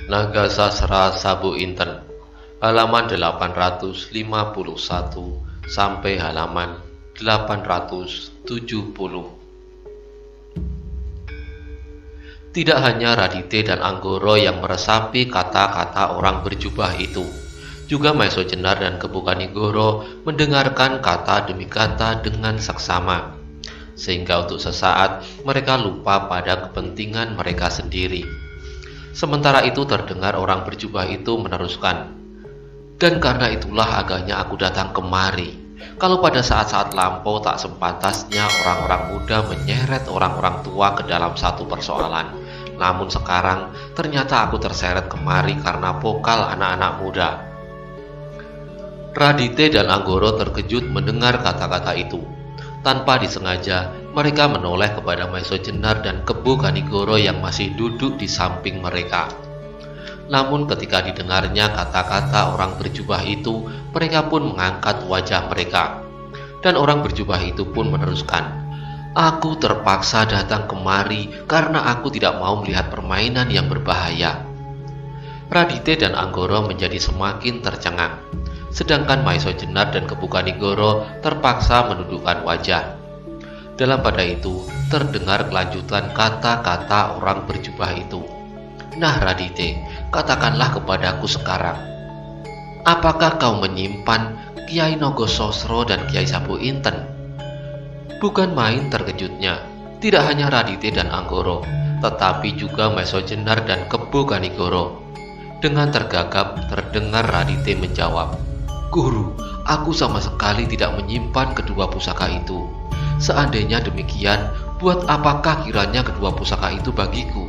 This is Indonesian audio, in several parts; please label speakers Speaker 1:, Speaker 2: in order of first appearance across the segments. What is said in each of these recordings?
Speaker 1: Nagasasra Sabu Inten, halaman 851 sampai halaman 870. Tidak hanya Radite dan Anggoro yang meresapi kata-kata orang berjubah itu, juga Maeso Jenar dan Kebukanigoro mendengarkan kata demi kata dengan seksama, sehingga untuk sesaat mereka lupa pada kepentingan mereka sendiri. Sementara itu terdengar orang berjubah itu meneruskan, "Dan karena itulah agaknya aku datang kemari. Kalau pada saat-saat lampau tak sepantasnya orang-orang muda menyeret orang-orang tua ke dalam satu persoalan. Namun sekarang ternyata aku terseret kemari karena pokal anak-anak muda." Radite dan Anggoro terkejut mendengar kata-kata itu. Tanpa disengaja, mereka menoleh kepada Maeso Jenar dan Kebukanigoro yang masih duduk di samping mereka. Namun ketika didengarnya kata-kata orang berjubah itu, mereka pun mengangkat wajah mereka. Dan orang berjubah itu pun meneruskan, "Aku terpaksa datang kemari karena aku tidak mau melihat permainan yang berbahaya." Radite dan Anggoro menjadi semakin tercengang, sedangkan Maeso Jenar dan Kebukanigoro terpaksa menundukkan wajah. Dalam pada itu, terdengar kelanjutan kata-kata orang berjubah itu. "Nah Radite, katakanlah kepadaku sekarang, apakah kau menyimpan Kiai Nogososro dan Kiai Sabu Inten?" Bukan main terkejutnya, tidak hanya Radite dan Anggoro, tetapi juga Maeso Jenar dan Kebukanigoro. Dengan tergagap terdengar Radite menjawab, "Guru, aku sama sekali tidak menyimpan kedua pusaka itu. Seandainya demikian, buat apakah kiranya kedua pusaka itu bagiku?"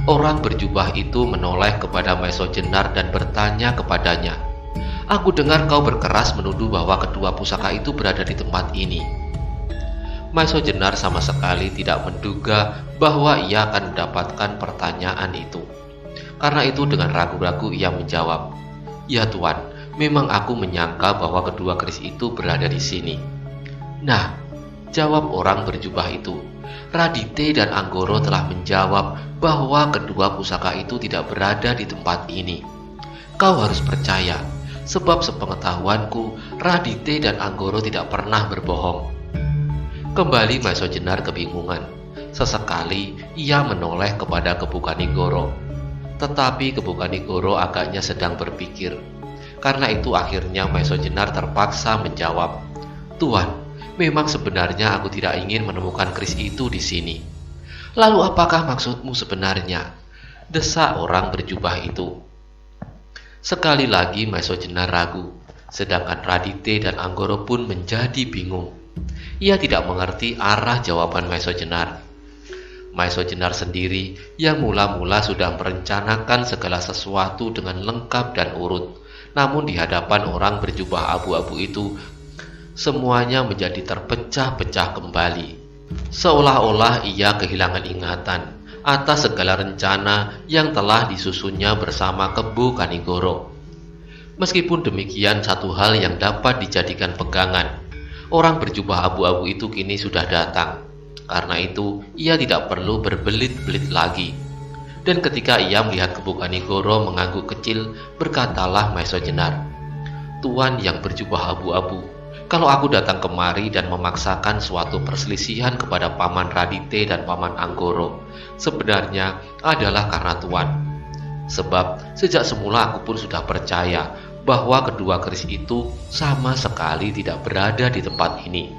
Speaker 1: Orang berjubah itu menoleh kepada Maeso Jenar dan bertanya kepadanya, "Aku dengar kau berkeras menuduh bahwa kedua pusaka itu berada di tempat ini." Maeso Jenar sama sekali tidak menduga bahwa ia akan mendapatkan pertanyaan itu. Karena itu dengan ragu-ragu ia menjawab, "Ya Tuan, memang aku menyangka bahwa kedua keris itu berada di sini." "Nah," jawab orang berjubah itu, "Radite dan Anggoro telah menjawab bahwa kedua pusaka itu tidak berada di tempat ini. Kau harus percaya, sebab sepengetahuanku, Radite dan Anggoro tidak pernah berbohong." Kembali Maeso Jenar kebingungan. Sesekali ia menoleh kepada Kebukanigoro, tetapi Kebukanigoro agaknya sedang berpikir. Karena itu akhirnya Maeso Jenar terpaksa menjawab, "Tuan, memang sebenarnya aku tidak ingin menemukan keris itu di sini." "Lalu apakah maksudmu sebenarnya?" desak orang berjubah itu. Sekali lagi Maeso Jenar ragu, sedangkan Radite dan Anggoro pun menjadi bingung. Ia tidak mengerti arah jawaban Maeso Jenar. Maeso Jenar sendiri yang mula-mula sudah merencanakan segala sesuatu dengan lengkap dan urut, namun di hadapan orang berjubah abu-abu itu, semuanya menjadi terpecah-pecah kembali. Seolah-olah ia kehilangan ingatan atas segala rencana yang telah disusunnya bersama Kebukanigoro. Meskipun demikian, satu hal yang dapat dijadikan pegangan, orang berjubah abu-abu itu kini sudah datang. Karena itu, ia tidak perlu berbelit-belit lagi. Dan ketika ia melihat Kebukanigoro mengangguk kecil, berkatalah Maeso Jenar, "Tuan yang berjubah abu-abu, kalau aku datang kemari dan memaksakan suatu perselisihan kepada Paman Radite dan Paman Anggoro, sebenarnya adalah karena Tuan. Sebab sejak semula aku pun sudah percaya bahwa kedua keris itu sama sekali tidak berada di tempat ini,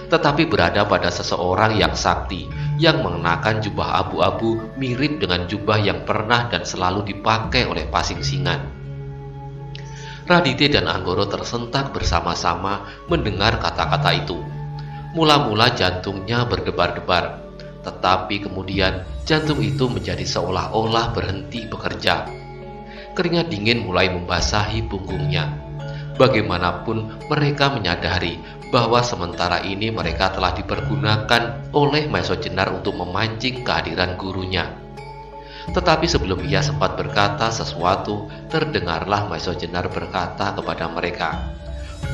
Speaker 1: tetapi berada pada seseorang yang sakti, yang mengenakan jubah abu-abu mirip dengan jubah yang pernah dan selalu dipakai oleh Pasingsingan." Radite dan Anggoro tersentak bersama-sama mendengar kata-kata itu. Mula-mula jantungnya berdebar-debar, tetapi kemudian jantung itu menjadi seolah-olah berhenti bekerja. Keringat dingin mulai membasahi punggungnya. Bagaimanapun mereka menyadari bahwa sementara ini mereka telah dipergunakan oleh Maeso Jenar untuk memancing kehadiran gurunya. Tetapi sebelum ia sempat berkata sesuatu, terdengarlah Maeso Jenar berkata kepada mereka,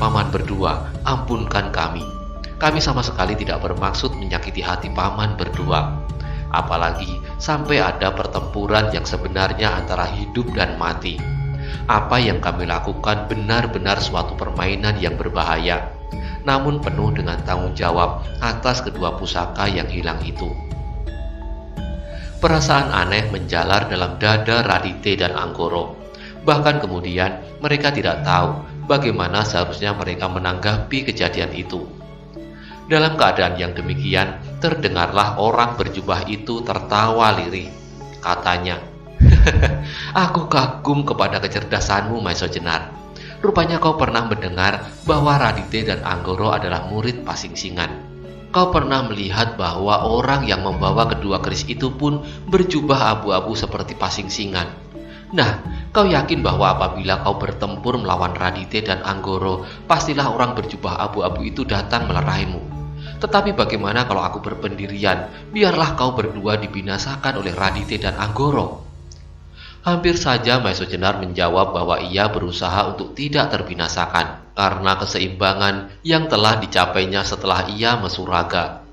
Speaker 1: "Paman berdua, ampunkan kami. Kami sama sekali tidak bermaksud menyakiti hati Paman berdua. Apalagi sampai ada pertempuran yang sebenarnya antara hidup dan mati. Apa yang kami lakukan benar-benar suatu permainan yang berbahaya, namun penuh dengan tanggung jawab atas kedua pusaka yang hilang itu. Perasaan aneh menjalar dalam dada Raditya dan Anggoro. Bahkan kemudian mereka tidak tahu bagaimana seharusnya mereka menanggapi kejadian itu. Dalam keadaan yang demikian, terdengarlah orang berjubah itu tertawa lirih. Katanya, "Aku kagum kepada kecerdasanmu, Maiso Jenar. Rupanya kau pernah mendengar bahwa Raditya dan Anggoro adalah murid Pasingsingan. Kau pernah melihat bahwa orang yang membawa kedua keris itu pun berjubah abu-abu seperti Pasingsingan. Nah, kau yakin bahwa apabila kau bertempur melawan Raditya dan Anggoro, pastilah orang berjubah abu-abu itu datang melerai-mu. Tetapi bagaimana kalau aku berpendirian? Biarlah kau berdua dibinasakan oleh Raditya dan Anggoro." Hampir saja Maiso Jenar menjawab bahwa ia berusaha untuk tidak terbinasakan karena keseimbangan yang telah dicapainya setelah ia mesuraga.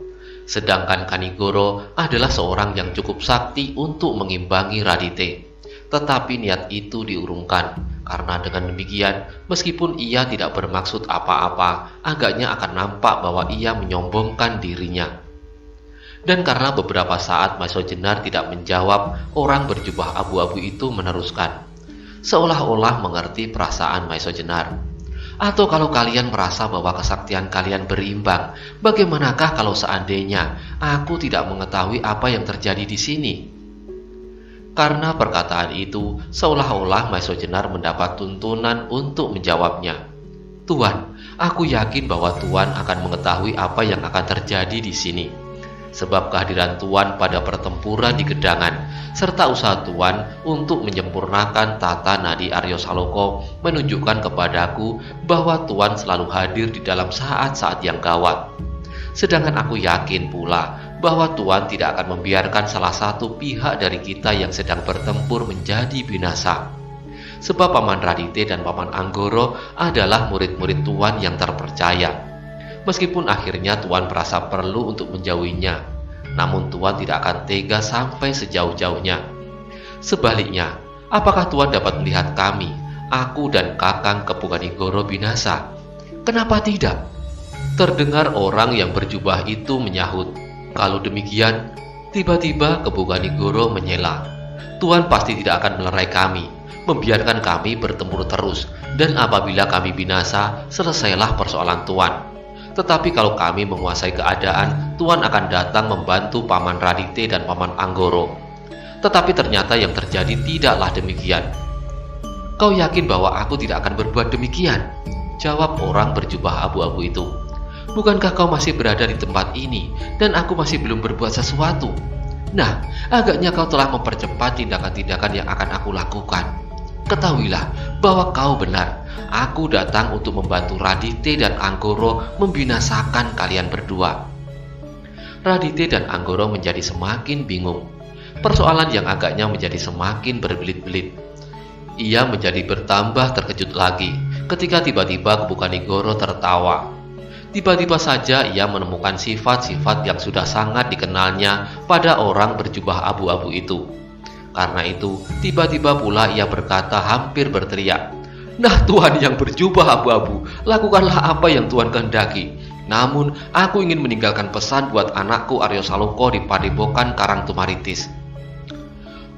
Speaker 1: Sedangkan Kanigoro adalah seorang yang cukup sakti untuk mengimbangi Raditya. Tetapi niat itu diurungkan, karena dengan demikian, meskipun ia tidak bermaksud apa-apa, agaknya akan nampak bahwa ia menyombongkan dirinya. Dan karena beberapa saat Maiso Jenar tidak menjawab, orang berjubah abu-abu itu meneruskan, seolah-olah mengerti perasaan Maiso Jenar. "Atau kalau kalian merasa bahwa kesaktian kalian berimbang, bagaimanakah kalau seandainya aku tidak mengetahui apa yang terjadi di sini?" Karena perkataan itu, seolah-olah Maiso Jenar mendapat tuntunan untuk menjawabnya. "Tuan, aku yakin bahwa Tuan akan mengetahui apa yang akan terjadi di sini. Sebab kehadiran Tuan pada pertempuran di Gedangan, serta usaha Tuan untuk menyempurnakan tata nadi Aryo Saloko menunjukkan kepadaku bahwa Tuan selalu hadir di dalam saat-saat yang gawat. Sedangkan aku yakin pula bahwa Tuan tidak akan membiarkan salah satu pihak dari kita yang sedang bertempur menjadi binasa. Sebab Paman Raditya dan Paman Anggoro adalah murid-murid Tuan yang terpercaya. Meskipun akhirnya Tuan merasa perlu untuk menjauhinya, namun Tuan tidak akan tega sampai sejauh-jauhnya. Sebaliknya, apakah Tuan dapat melihat kami, aku dan Kakang Kepuganigoro binasa? Kenapa tidak?" Terdengar orang yang berjubah itu menyahut. Kalau demikian, tiba-tiba Kepuganigoro menyela, "Tuan pasti tidak akan melerai kami, membiarkan kami bertempur terus, dan apabila kami binasa, selesailah persoalan Tuan. Tetapi kalau kami menguasai keadaan, Tuan akan datang membantu Paman Raditya dan Paman Anggoro." Tetapi ternyata yang terjadi tidaklah demikian. "Kau yakin bahwa aku tidak akan berbuat demikian?" jawab orang berjubah abu-abu itu. "Bukankah kau masih berada di tempat ini, dan aku masih belum berbuat sesuatu? Nah, agaknya kau telah mempercepat tindakan-tindakan yang akan aku lakukan. Ketahuilah bahwa kau benar. Aku datang untuk membantu Raditya dan Anggoro membinasakan kalian berdua." Raditya dan Anggoro menjadi semakin bingung. Persoalan yang agaknya menjadi semakin berbelit-belit. Ia menjadi bertambah terkejut lagi ketika tiba-tiba Kepuganigoro tertawa. Tiba-tiba saja ia menemukan sifat-sifat yang sudah sangat dikenalnya pada orang berjubah abu-abu itu. Karena itu, tiba-tiba pula ia berkata hampir berteriak, "Nah, Tuan yang berjubah abu-abu, lakukanlah apa yang Tuan kehendaki. Namun, aku ingin meninggalkan pesan buat anakku Aryo Saloko di Padepokan Karangtumaritis."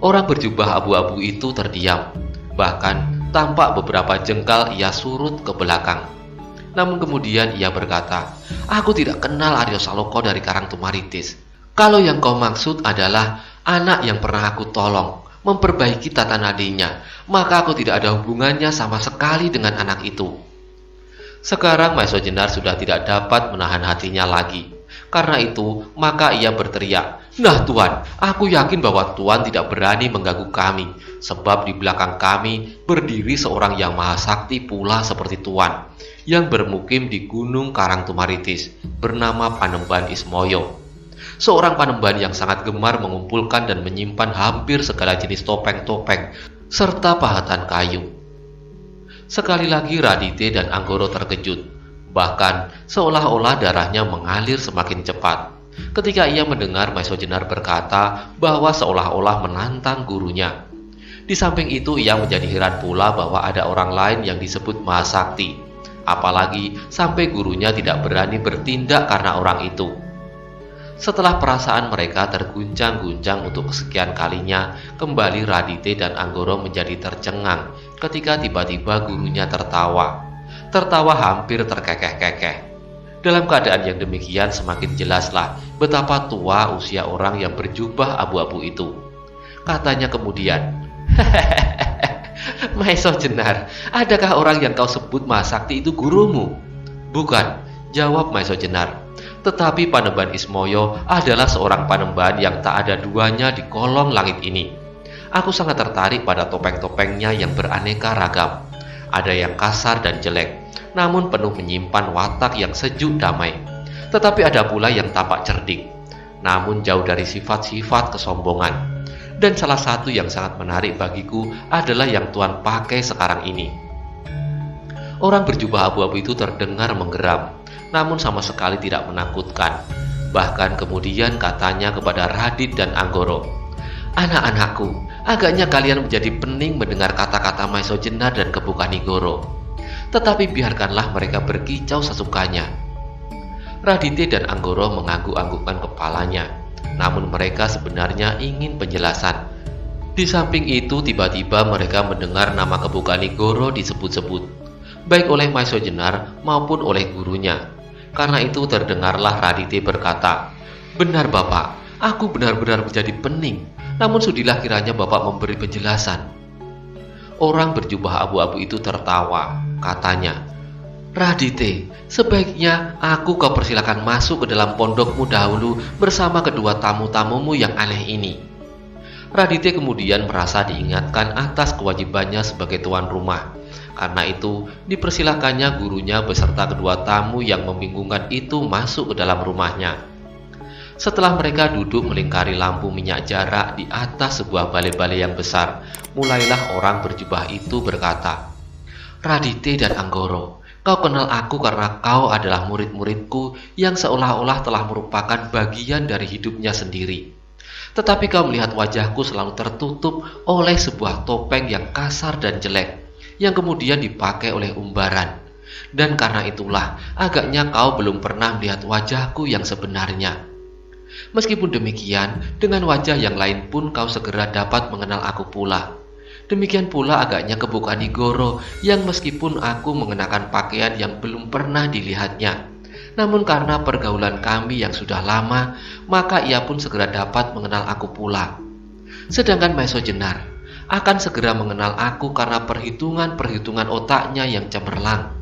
Speaker 1: Orang berjubah abu-abu itu terdiam. Bahkan, tampak beberapa jengkal ia surut ke belakang. Namun kemudian ia berkata, "Aku tidak kenal Aryo Saloko dari Karangtumaritis. Kalau yang kau maksud adalah anak yang pernah aku tolong, memperbaiki tata nadinya, maka aku tidak ada hubungannya sama sekali dengan anak itu." Sekarang Maiso Jenar sudah tidak dapat menahan hatinya lagi. Karena itu, maka ia berteriak, "Nah Tuan, aku yakin bahwa Tuan tidak berani mengganggu kami, sebab di belakang kami berdiri seorang yang maha sakti pula seperti Tuan, yang bermukim di Gunung Karangtumaritis, bernama Panembahan Ismoyo. Seorang Panembahan yang sangat gemar mengumpulkan dan menyimpan hampir segala jenis topeng-topeng, serta pahatan kayu." Sekali lagi Raditya dan Anggoro terkejut. Bahkan seolah-olah darahnya mengalir semakin cepat. ketika ia mendengar Maison Jenar berkata bahwa seolah-olah menantang gurunya. Di samping itu ia menjadi heran pula bahwa ada orang lain yang disebut Mahasakti. Apalagi sampai gurunya tidak berani bertindak karena orang itu. Setelah perasaan mereka terguncang-guncang untuk kesekian kalinya, kembali Raditya dan Anggoro menjadi tercengang ketika tiba-tiba gurunya tertawa. Tertawa hampir terkekeh-kekeh. Dalam keadaan yang demikian semakin jelaslah betapa tua usia orang yang berjubah abu-abu itu. Katanya kemudian, "Maison Jenar, adakah orang yang kau sebut Mahasakti itu gurumu?" "Bukan," jawab Maison Jenar. "Tetapi Panembahan Ismoyo adalah seorang panembahan yang tak ada duanya di kolong langit ini. Aku sangat tertarik pada topeng-topengnya yang beraneka ragam. Ada yang kasar dan jelek, namun penuh menyimpan watak yang sejuk damai. Tetapi ada pula yang tampak cerdik, namun jauh dari sifat-sifat kesombongan. Dan salah satu yang sangat menarik bagiku adalah yang Tuan pakai sekarang ini." Orang berjubah abu-abu itu terdengar menggeram, namun sama sekali tidak menakutkan. Bahkan kemudian katanya kepada Radit dan Anggoro, "Anak-anakku, agaknya kalian menjadi pening mendengar kata-kata Maison Jenar dan Kebu Kanigoro. Tetapi biarkanlah mereka berkicau sesukanya." Raditya dan Anggoro mengangguk-anggukkan kepalanya, namun mereka sebenarnya ingin penjelasan. Di samping itu tiba-tiba mereka mendengar nama Kebu Kanigoro disebut-sebut, baik oleh Maison Jenar maupun oleh gurunya. Karena itu terdengarlah Raditya berkata, "Benar Bapak, aku benar-benar menjadi pening, namun sudilah kiranya Bapak memberi penjelasan." Orang berjubah abu-abu itu tertawa, katanya, "Raditya, sebaiknya kau persilakan masuk ke dalam pondokmu dahulu bersama kedua tamu-tamumu yang aneh ini." Raditya kemudian merasa diingatkan atas kewajibannya sebagai tuan rumah. Karena itu, dipersilakannya gurunya beserta kedua tamu yang membingungkan itu masuk ke dalam rumahnya. Setelah mereka duduk melingkari lampu minyak jarak di atas sebuah balai-balai yang besar, mulailah orang berjubah itu berkata, "Raditya dan Anggoro, kau kenal aku karena kau adalah murid-muridku yang seolah-olah telah merupakan bagian dari hidupnya sendiri. Tetapi kau melihat wajahku selalu tertutup oleh sebuah topeng yang kasar dan jelek, yang kemudian dipakai oleh umbaran. Dan karena itulah agaknya kau belum pernah melihat wajahku yang sebenarnya. Meskipun demikian, dengan wajah yang lain pun kau segera dapat mengenal aku pula. Demikian pula agaknya Kebu Kanigoro yang meskipun aku mengenakan pakaian yang belum pernah dilihatnya, namun karena pergaulan kami yang sudah lama, maka ia pun segera dapat mengenal aku pula. Sedangkan Maison Jenar akan segera mengenal aku karena perhitungan-perhitungan otaknya yang cemerlang.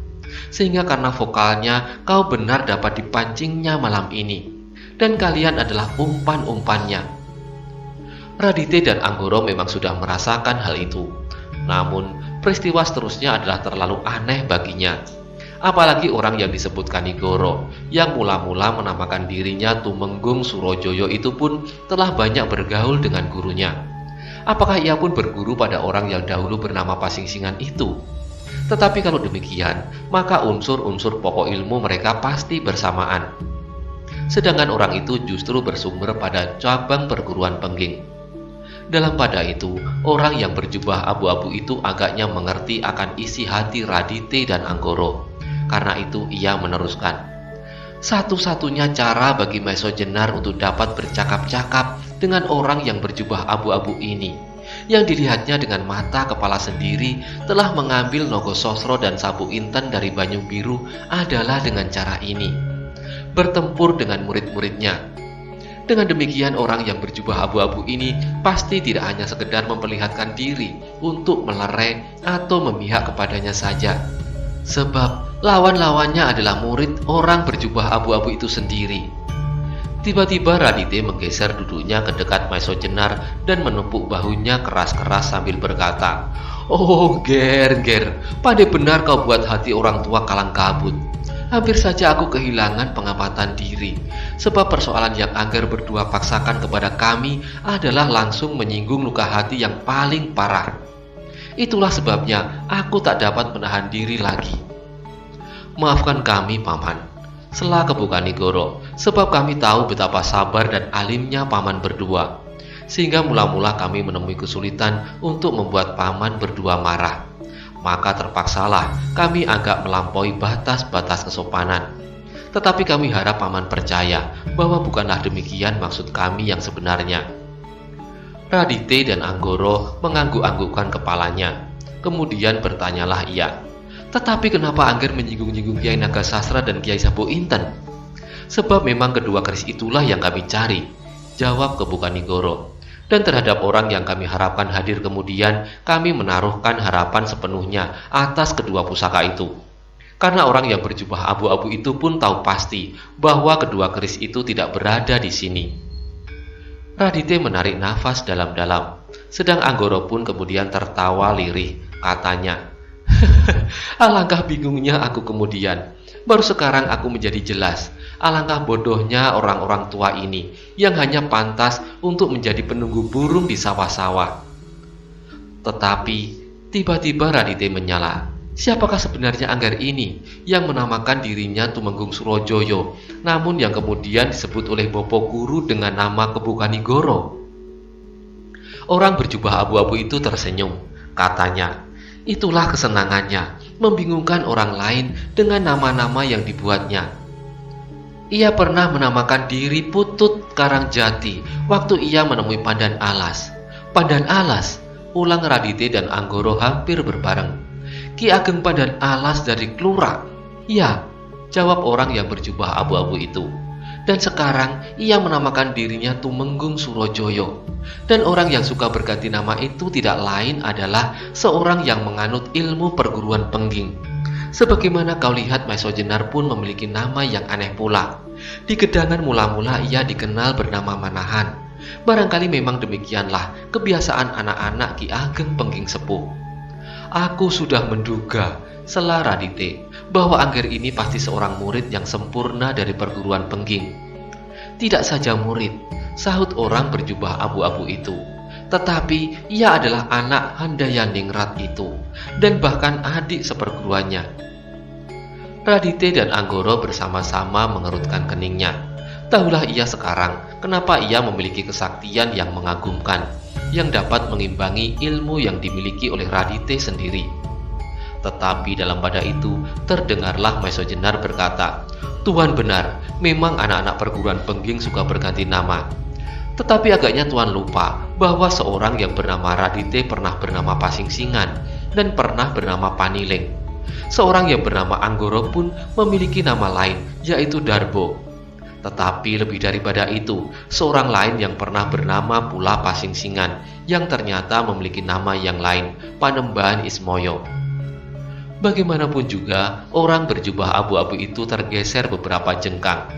Speaker 1: Sehingga karena vokalnya kau benar dapat dipancingnya malam ini, dan kalian adalah umpan-umpannya." Raditya dan Anggoro memang sudah merasakan hal itu. Namun peristiwa seterusnya adalah terlalu aneh baginya. Apalagi orang yang disebut Kanigoro, yang mula-mula menamakan dirinya Tumenggung Surojoyo itu pun telah banyak bergaul dengan gurunya. Apakah ia pun berguru pada orang yang dahulu bernama Pasingsingan itu? Tetapi kalau demikian, maka unsur-unsur pokok ilmu mereka pasti bersamaan. Sedangkan orang itu justru bersumber pada cabang perguruan Pengging. Dalam pada itu, orang yang berjubah abu-abu itu agaknya mengerti akan isi hati Raditya dan Anggoro. Karena itu ia meneruskan, "Satu-satunya cara bagi Maison Jenar untuk dapat bercakap-cakap dengan orang yang berjubah abu-abu ini, yang dilihatnya dengan mata kepala sendiri telah mengambil Nogo Sosro dan Sabu Inten dari Banyu Biru, adalah dengan cara ini: bertempur dengan murid-muridnya. Dengan demikian orang yang berjubah abu-abu ini pasti tidak hanya sekedar memperlihatkan diri untuk melerai atau memihak kepadanya saja, sebab lawan-lawannya adalah murid orang berjubah abu-abu itu sendiri." Tiba-tiba Raditya menggeser duduknya ke dekat Maison Jenar dan menepuk bahunya keras-keras sambil berkata, "Oh Ger, pandai benar kau buat hati orang tua kalang kabut. Hampir saja aku kehilangan pengamatan diri, sebab persoalan yang Angger berdua paksakan kepada kami adalah langsung menyinggung luka hati yang paling parah. Itulah sebabnya aku tak dapat menahan diri lagi. Maafkan kami, Paman. sela Kebu Kanigoro, sebab kami tahu betapa sabar dan alimnya paman berdua. Sehingga mula-mula kami menemui kesulitan untuk membuat paman berdua marah. Maka terpaksalah kami agak melampaui batas-batas kesopanan. Tetapi kami harap paman percaya bahwa bukanlah demikian maksud kami yang sebenarnya. Radite dan Anggoro mengangguk-anggukkan kepalanya. Kemudian bertanyalah ia, "Tetapi kenapa Angger menyinggung-nyinggung Kiai Nagasastra dan Kiai Sabo Inten?" "Sebab memang kedua keris itulah yang kami cari," jawab Kebu Kanigoro. "Dan terhadap orang yang kami harapkan hadir kemudian, kami menaruhkan harapan sepenuhnya atas kedua pusaka itu. Karena orang yang berjubah abu-abu itu pun tahu pasti bahwa kedua keris itu tidak berada di sini." Radite menarik nafas dalam-dalam, sedang Anggoro pun kemudian tertawa lirih. Katanya, "Alangkah bingungnya aku kemudian. Baru sekarang aku menjadi jelas. Alangkah bodohnya orang-orang tua ini yang hanya pantas untuk menjadi penunggu burung di sawah-sawah." Tetapi tiba-tiba Radite menyala. Siapakah sebenarnya Angger ini yang menamakan dirinya Tumenggung Surojoyo, namun yang kemudian disebut oleh Bopo Guru dengan nama Kebu Kanigoro? Orang berjubah abu-abu itu tersenyum. Katanya, itulah kesenangannya, membingungkan orang lain dengan nama-nama yang dibuatnya. Ia pernah menamakan diri Putut Karangjati waktu ia menemui Pandan Alas. Pandan Alas, ulang Radite dan Anggoro hampir berbareng. "Ki Ageng Pandan Alas dari Klurak." "Ya," jawab orang yang berjubah abu-abu itu. "Dan sekarang ia menamakan dirinya Tumenggung Surojoyo. Dan orang yang suka berganti nama itu tidak lain adalah seorang yang menganut ilmu perguruan pengging. Sebagaimana kau lihat Maiso Jenar pun memiliki nama yang aneh pula. Di Gedangan mula-mula ia dikenal bernama Manahan. Barangkali memang demikianlah kebiasaan anak-anak Ki Ageng Pengging Sepuh." "Aku sudah menduga," sela Radite, "bahwa Angger ini pasti seorang murid yang sempurna dari perguruan pengging." "Tidak saja murid," sahut orang berjubah abu-abu itu, "tetapi ia adalah anak Handayaningrat itu, dan bahkan adik seperguruannya." Radite dan Anggoro bersama-sama mengerutkan keningnya. Tahulah ia sekarang kenapa ia memiliki kesaktian yang mengagumkan, yang dapat mengimbangi ilmu yang dimiliki oleh Radite sendiri. Tetapi dalam pada itu terdengarlah Maiso Jenar berkata, "Tuan benar, memang anak-anak perguruan pengging suka berganti nama. Tetapi agaknya Tuan lupa bahwa seorang yang bernama Radite pernah bernama Pasingsingan dan pernah bernama Panileng. Seorang yang bernama Anggoro pun memiliki nama lain, yaitu Darbo. Tetapi lebih daripada itu, seorang lain yang pernah bernama pula Pasingsingan, yang ternyata memiliki nama yang lain, Panembahan Ismoyo." Bagaimanapun juga, orang berjubah abu-abu itu tergeser beberapa jengkang.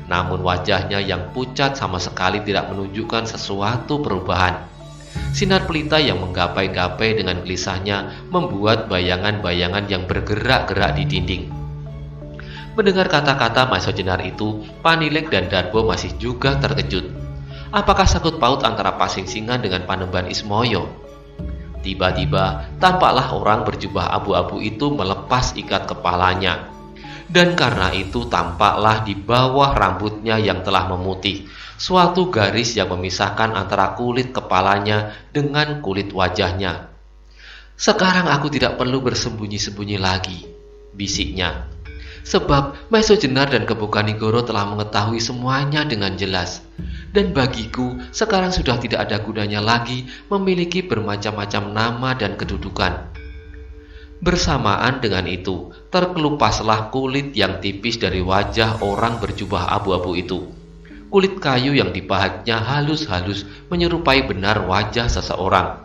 Speaker 1: Namun wajahnya yang pucat sama sekali tidak menunjukkan sesuatu perubahan. Sinar pelita yang menggapai-gapai dengan gelisahnya membuat bayangan-bayangan yang bergerak-gerak di dinding. Mendengar kata-kata Maiso Jenar itu, Panileng dan Darbo masih juga terkejut. Apakah sangkut paut antara Pasingsingan dengan Panembahan Ismoyo? Tiba-tiba, tampaklah orang berjubah abu-abu itu melepas ikat kepalanya. Dan karena itu tampaklah di bawah rambutnya yang telah memutih, suatu garis yang memisahkan antara kulit kepalanya dengan kulit wajahnya. "Sekarang aku tidak perlu bersembunyi-sembunyi lagi," bisiknya. "Sebab Maiso Jenar dan Kebu Kanigoro telah mengetahui semuanya dengan jelas. Dan bagiku sekarang sudah tidak ada gunanya lagi memiliki bermacam-macam nama dan kedudukan." Bersamaan dengan itu, terkelupaslah kulit yang tipis dari wajah orang berjubah abu-abu itu. Kulit kayu yang dipahatnya halus-halus menyerupai benar wajah seseorang.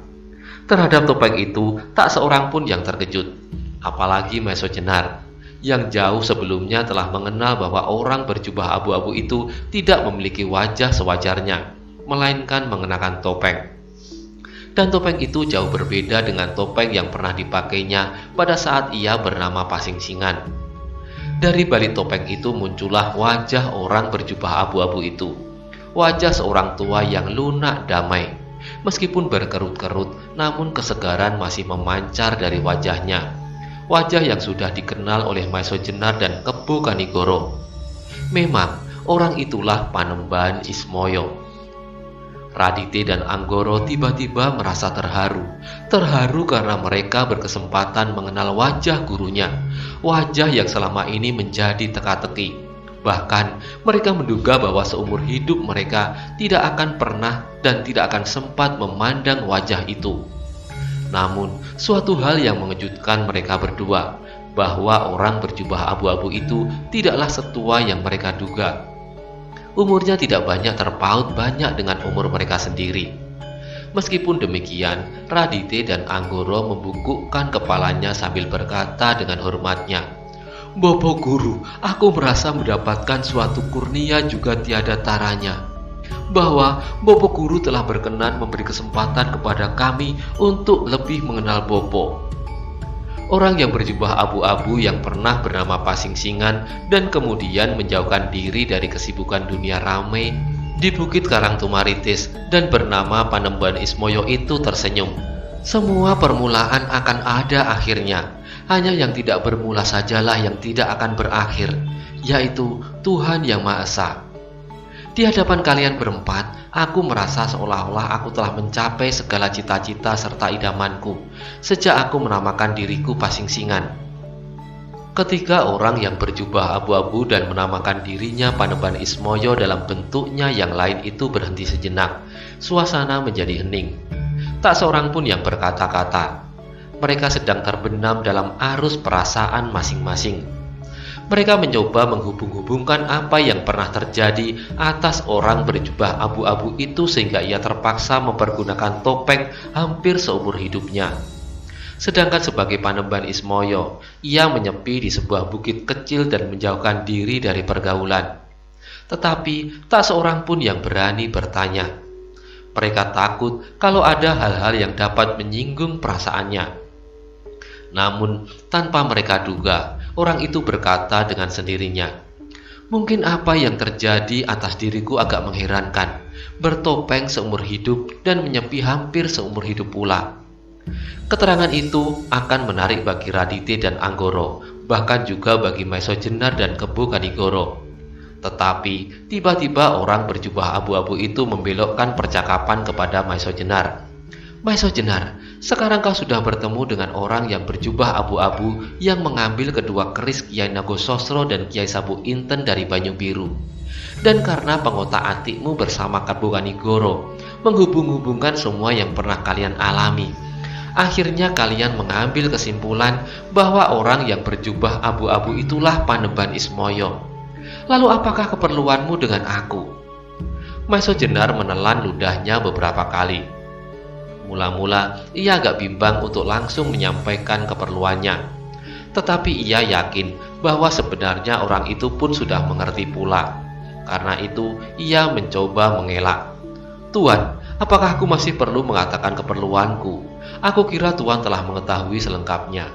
Speaker 1: Terhadap topeng itu, tak seorang pun yang terkejut, apalagi Maiso Jenar, yang jauh sebelumnya telah mengenal bahwa orang berjubah abu-abu itu tidak memiliki wajah sewajarnya, melainkan mengenakan topeng. Dan topeng itu jauh berbeda dengan topeng yang pernah dipakainya pada saat ia bernama Pasingsingan. Dari balik topeng itu muncullah wajah orang berjubah abu-abu itu. Wajah seorang tua yang lunak damai. Meskipun berkerut-kerut, namun kesegaran masih memancar dari wajahnya. Wajah yang sudah dikenal oleh Maiso Jenar dan Kebu Kanigoro. Memang orang itulah Panembahan Ismoyo. Radite dan Anggoro tiba-tiba merasa terharu. Terharu karena mereka berkesempatan mengenal wajah gurunya, wajah yang selama ini menjadi teka-teki. Bahkan mereka menduga bahwa seumur hidup mereka tidak akan pernah dan tidak akan sempat memandang wajah itu. Namun suatu hal yang mengejutkan mereka berdua, bahwa orang berjubah abu-abu itu tidaklah setua yang mereka duga. Umurnya tidak banyak terpaut banyak dengan umur mereka sendiri. Meskipun demikian, Radite dan Anggoro membungkukkan kepalanya sambil berkata dengan hormatnya, "Bopo Guru, aku merasa mendapatkan suatu kurnia juga tiada taranya, bahwa Bopo Guru telah berkenan memberi kesempatan kepada kami untuk lebih mengenal Bopo." Orang yang berjubah abu-abu yang pernah bernama Pasingsingan dan kemudian menjauhkan diri dari kesibukan dunia ramai di Bukit Karangtumaritis dan bernama Panembahan Ismoyo itu tersenyum. Semua permulaan akan ada akhirnya, hanya yang tidak bermula sajalah yang tidak akan berakhir, yaitu Tuhan Yang Maha Esa. Di hadapan kalian berempat, aku merasa seolah-olah aku telah mencapai segala cita-cita serta idamanku sejak aku menamakan diriku Pasingsingan. Ketika orang yang berjubah abu-abu dan menamakan dirinya Panembahan Ismoyo dalam bentuknya yang lain itu berhenti sejenak, suasana menjadi hening. Tak seorang pun yang berkata-kata. Mereka sedang terbenam dalam arus perasaan masing-masing. Mereka mencoba menghubung-hubungkan apa yang pernah terjadi atas orang berjubah abu-abu itu sehingga ia terpaksa mempergunakan topeng hampir seumur hidupnya. Sedangkan sebagai Panembahan Ismoyo, ia menyepi di sebuah bukit kecil dan menjauhkan diri dari pergaulan. Tetapi tak seorang pun yang berani bertanya. Mereka takut kalau ada hal-hal yang dapat menyinggung perasaannya. Namun tanpa mereka duga, orang itu berkata dengan sendirinya, "Mungkin apa yang terjadi atas diriku agak mengherankan, bertopeng seumur hidup dan menyepi hampir seumur hidup pula." Keterangan itu akan menarik bagi Radite dan Anggoro, bahkan juga bagi Maiso Jenar dan Kebo Kanigoro. Tetapi tiba-tiba orang berjubah abu-abu itu membelokkan percakapan kepada Maiso Jenar. "Maiso Jenar, sekarang kau sudah bertemu dengan orang yang berjubah abu-abu yang mengambil kedua keris Kiai Nagososro dan Kiai Sabu Inten dari Banyu Biru. Dan karena pengotak-atikmu bersama Kebo Kanigoro menghubung-hubungkan semua yang pernah kalian alami, akhirnya kalian mengambil kesimpulan bahwa orang yang berjubah abu-abu itulah Panembahan Ismoyo. Lalu apakah keperluanmu dengan aku?" Maiso Jenar menelan ludahnya beberapa kali. Mula-mula ia agak bimbang untuk langsung menyampaikan keperluannya. Tetapi ia yakin bahwa sebenarnya orang itu pun sudah mengerti pula. Karena itu ia mencoba mengelak. "Tuan, apakah aku masih perlu mengatakan keperluanku? Aku kira Tuan telah mengetahui selengkapnya."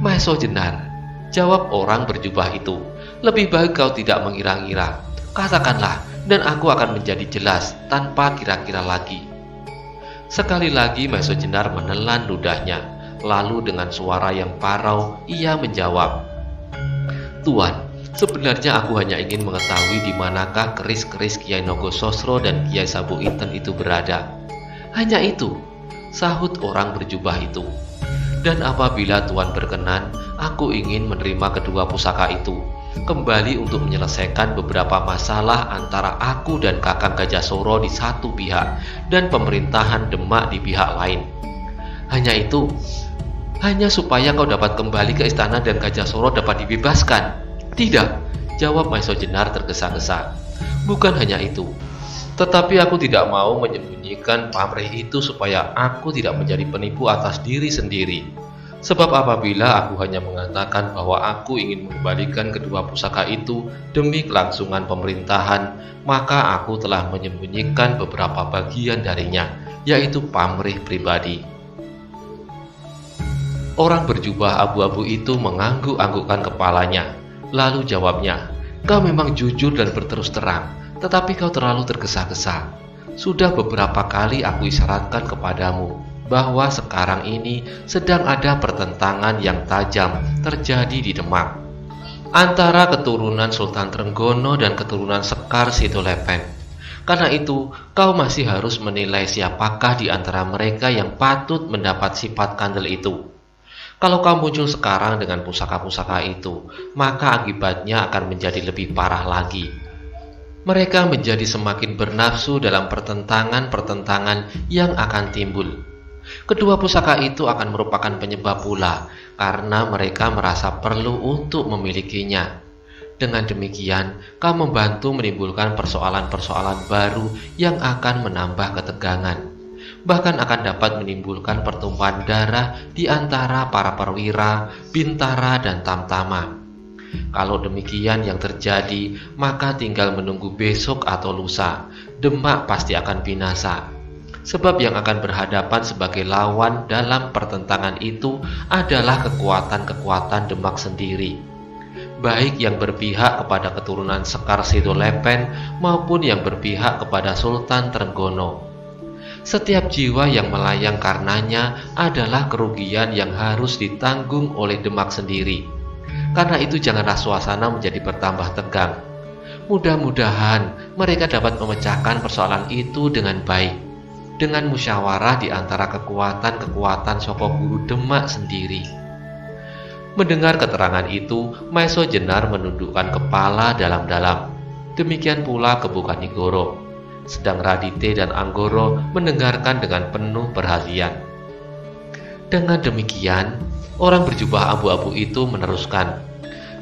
Speaker 1: "Maiso Jenar," jawab orang berjubah itu, "lebih baik kau tidak mengira-ngira. Katakanlah dan aku akan menjadi jelas tanpa kira-kira lagi." Sekali lagi Maiso Jenar menelan ludahnya, lalu dengan suara yang parau ia menjawab, "Tuan, sebenarnya aku hanya ingin mengetahui di manakah keris-keris Kiai Nagososro dan Kiai Sabu Inten itu berada. Hanya itu," sahut orang berjubah itu. "Dan apabila Tuan berkenan, aku ingin menerima kedua pusaka itu kembali untuk menyelesaikan beberapa masalah antara aku dan Kakang Gajah Soro di satu pihak dan pemerintahan Demak di pihak lain." "Hanya itu? Hanya supaya kau dapat kembali ke istana dan Gajah Soro dapat dibebaskan?" "Tidak," jawab Maiso Jenar tergesa-gesa. "Bukan hanya itu. Tetapi aku tidak mau menyembunyikan pamrih itu supaya aku tidak menjadi penipu atas diri sendiri. Sebab apabila aku hanya mengatakan bahwa aku ingin mengembalikan kedua pusaka itu demi kelangsungan pemerintahan, maka aku telah menyembunyikan beberapa bagian darinya, yaitu pamrih pribadi." Orang berjubah abu-abu itu mengangguk-anggukkan kepalanya. Lalu jawabnya, "Kau memang jujur dan berterus terang, tetapi kau terlalu tergesa-gesa. Sudah beberapa kali aku isyaratkan kepadamu bahwa sekarang ini sedang ada pertentangan yang tajam terjadi di Demak. antara keturunan Sultan Trenggono dan keturunan Sekar Situlepen. Karena itu, kau masih harus menilai siapakah di antara mereka yang patut mendapat sifat kandel itu. Kalau kau muncul sekarang dengan pusaka-pusaka itu, maka akibatnya akan menjadi lebih parah lagi. Mereka menjadi semakin bernafsu dalam pertentangan-pertentangan yang akan timbul. Kedua pusaka itu akan merupakan penyebab pula, karena mereka merasa perlu untuk memilikinya. Dengan demikian, kau membantu menimbulkan persoalan-persoalan baru yang akan menambah ketegangan. Bahkan akan dapat menimbulkan pertumpahan darah di antara para perwira, bintara, dan tamtama. Kalau demikian yang terjadi, maka tinggal menunggu besok atau lusa. Demak pasti akan binasa. Sebab yang akan berhadapan sebagai lawan dalam pertentangan itu adalah kekuatan-kekuatan Demak sendiri, baik yang berpihak kepada keturunan Sekar Situlepen maupun yang berpihak kepada Sultan Trenggono. Setiap jiwa yang melayang karenanya adalah kerugian yang harus ditanggung oleh Demak sendiri. Karena itu janganlah suasana menjadi bertambah tegang. Mudah-mudahan mereka dapat memecahkan persoalan itu dengan baik, dengan musyawarah di antara kekuatan-kekuatan Saka Guru Demak sendiri. Mendengar keterangan itu, Maeso Jenar menundukkan kepala dalam-dalam. Demikian pula Kebu Kanigoro. Sedang Radite dan Anggoro mendengarkan dengan penuh perhatian. Dengan demikian, orang berjubah abu-abu itu meneruskan,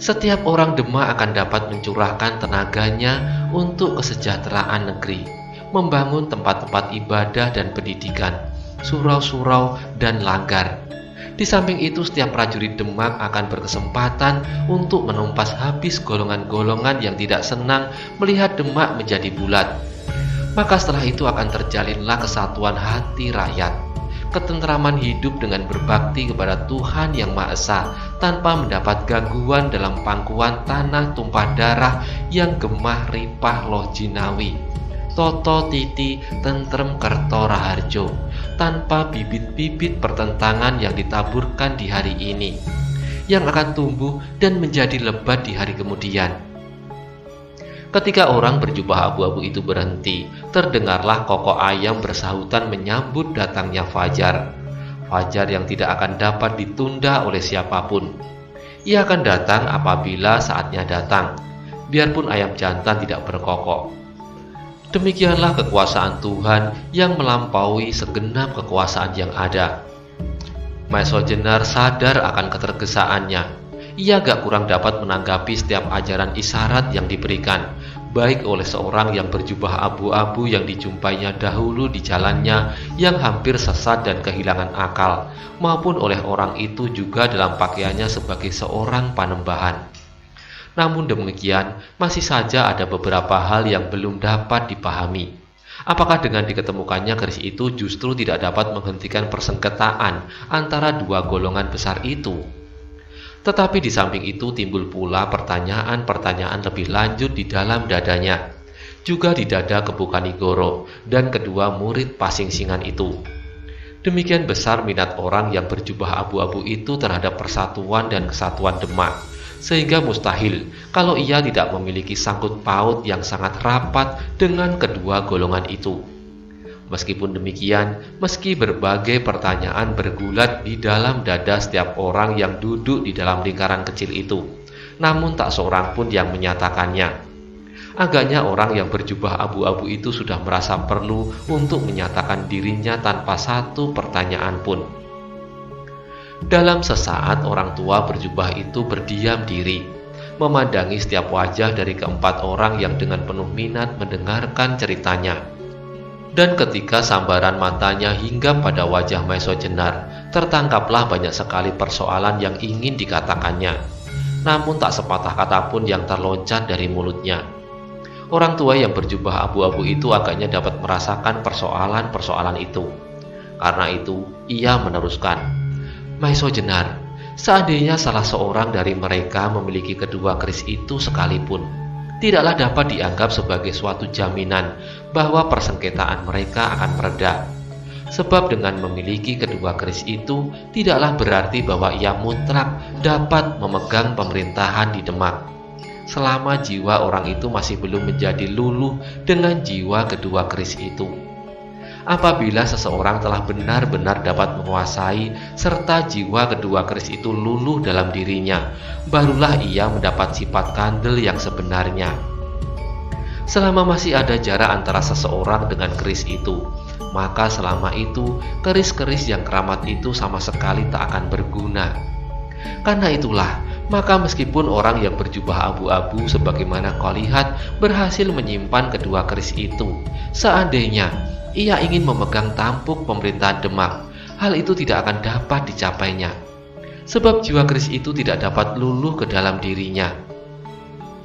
Speaker 1: setiap orang Demak akan dapat mencurahkan tenaganya untuk kesejahteraan negeri, membangun tempat-tempat ibadah dan pendidikan, surau-surau dan langgar. Di samping itu, setiap prajurit Demak akan berkesempatan untuk menumpas habis golongan-golongan yang tidak senang melihat Demak menjadi bulat. Maka setelah itu akan terjalinlah kesatuan hati rakyat, ketentraman hidup dengan berbakti kepada Tuhan Yang Maha Esa tanpa mendapat gangguan dalam pangkuan tanah tumpah darah yang gemah ripah loh jinawi, toto titi tentrem kerto raharjo, tanpa bibit-bibit pertentangan yang ditaburkan di hari ini, yang akan tumbuh dan menjadi lebat di hari kemudian. Ketika orang berjubah abu-abu itu berhenti, terdengarlah kokok ayam bersahutan menyambut datangnya fajar. Fajar yang tidak akan dapat ditunda oleh siapapun. Ia akan datang apabila saatnya datang, biarpun ayam jantan tidak berkokok. Demikianlah kekuasaan Tuhan yang melampaui segenap kekuasaan yang ada. Maeso Jenar sadar akan ketergesaannya. Ia gak kurang dapat menanggapi setiap ajaran isyarat yang diberikan, baik oleh seorang yang berjubah abu-abu yang dijumpainya dahulu di jalannya yang hampir sesat dan kehilangan akal, maupun oleh orang itu juga dalam pakaiannya sebagai seorang panembahan. Namun demikian, masih saja ada beberapa hal yang belum dapat dipahami. Apakah dengan diketemukannya keris itu justru tidak dapat menghentikan persengketaan antara dua golongan besar itu? Tetapi di samping itu timbul pula pertanyaan-pertanyaan lebih lanjut di dalam dadanya, juga di dada Kebu Kanigoro dan kedua murid Pasingsingan itu. Demikian besar minat orang yang berjubah abu-abu itu terhadap persatuan dan kesatuan Demak, sehingga mustahil kalau ia tidak memiliki sangkut paut yang sangat rapat dengan kedua golongan itu. Meskipun demikian, meski berbagai pertanyaan bergulat di dalam dada setiap orang yang duduk di dalam lingkaran kecil itu, namun tak seorang pun yang menyatakannya. Agaknya orang yang berjubah abu-abu itu sudah merasa perlu untuk menyatakan dirinya tanpa satu pertanyaan pun. Dalam sesaat orang tua berjubah itu berdiam diri, memandangi setiap wajah dari keempat orang yang dengan penuh minat mendengarkan ceritanya. Dan ketika sambaran matanya hingga pada wajah Maeso Jenar, tertangkaplah banyak sekali persoalan yang ingin dikatakannya, namun tak sepatah kata pun yang terloncat dari mulutnya. Orang tua yang berjubah abu-abu itu agaknya dapat merasakan persoalan-persoalan itu. Karena itu, ia meneruskan, Maeso Jenar, seandainya salah seorang dari mereka memiliki kedua keris itu sekalipun, tidaklah dapat dianggap sebagai suatu jaminan bahwa persengketaan mereka akan mereda. Sebab dengan memiliki kedua keris itu tidaklah berarti bahwa ia mutlak dapat memegang pemerintahan di Demak, selama jiwa orang itu masih belum menjadi luluh dengan jiwa kedua keris itu. Apabila seseorang telah benar-benar dapat menguasai serta jiwa kedua keris itu luluh dalam dirinya, barulah ia mendapat sifat kandel yang sebenarnya. Selama masih ada jarak antara seseorang dengan keris itu, maka selama itu keris-keris yang keramat itu sama sekali tak akan berguna. Karena itulah, maka meskipun orang yang berjubah abu-abu sebagaimana kau lihat berhasil menyimpan kedua keris itu, seandainya ia ingin memegang tampuk pemerintahan Demak, hal itu tidak akan dapat dicapainya. Sebab jiwa keris itu tidak dapat luluh ke dalam dirinya.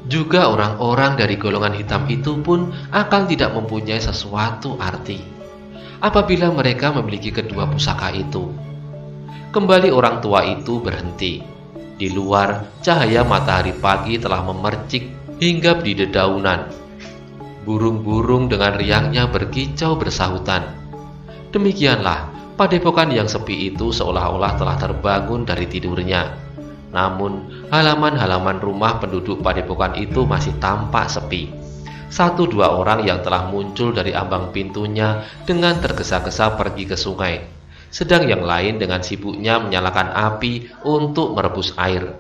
Speaker 1: Juga orang-orang dari golongan hitam itu pun akan tidak mempunyai sesuatu arti apabila mereka memiliki kedua pusaka itu. Kembali orang tua itu berhenti. Di luar, cahaya matahari pagi telah memercik hinggap di dedaunan. Burung-burung dengan riangnya berkicau bersahutan. Demikianlah, padepokan yang sepi itu seolah-olah telah terbangun dari tidurnya. Namun, halaman-halaman rumah penduduk padepokan itu masih tampak sepi. Satu dua orang yang telah muncul dari ambang pintunya dengan tergesa-gesa pergi ke sungai, sedang yang lain dengan sibuknya menyalakan api untuk merebus air.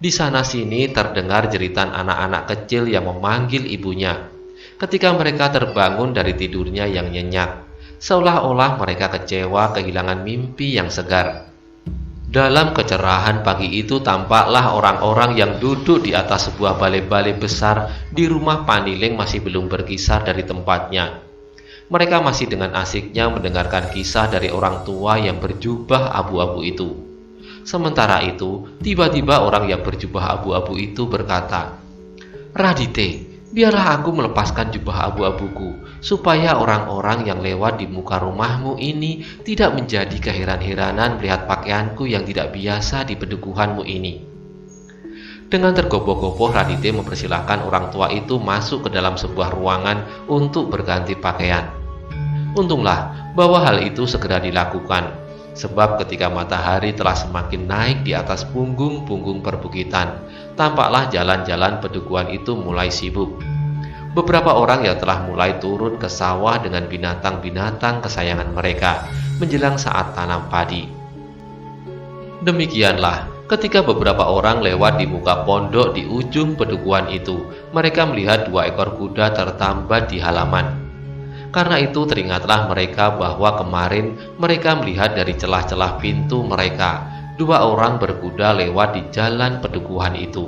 Speaker 1: Di sana-sini terdengar jeritan anak-anak kecil yang memanggil ibunya ketika mereka terbangun dari tidurnya yang nyenyak, seolah-olah mereka kecewa kehilangan mimpi yang segar. Dalam kecerahan pagi itu tampaklah orang-orang yang duduk di atas sebuah balai-balai besar di rumah Paniling masih belum berkisar dari tempatnya. Mereka masih dengan asiknya mendengarkan kisah dari orang tua yang berjubah abu-abu itu. Sementara itu, tiba-tiba orang yang berjubah abu-abu itu berkata, "Radite, biarlah aku melepaskan jubah abu-abuku, supaya orang-orang yang lewat di muka rumahmu ini tidak menjadi keheran-heranan melihat pakaianku yang tidak biasa di pedukuhanmu ini." Dengan tergopoh-gopoh, Radite mempersilahkan orang tua itu masuk ke dalam sebuah ruangan untuk berganti pakaian. Untunglah bahwa hal itu segera dilakukan, sebab ketika matahari telah semakin naik di atas punggung-punggung perbukitan, tampaklah jalan-jalan pedukuhan itu mulai sibuk. Beberapa orang yang telah mulai turun ke sawah dengan binatang-binatang kesayangan mereka menjelang saat tanam padi. Demikianlah, ketika beberapa orang lewat di muka pondok di ujung pedukuhan itu, mereka melihat 2 ekor kuda tertambat di halaman. Karena itu teringatlah mereka bahwa kemarin mereka melihat dari celah-celah pintu mereka 2 orang berkuda lewat di jalan pedukuhan itu.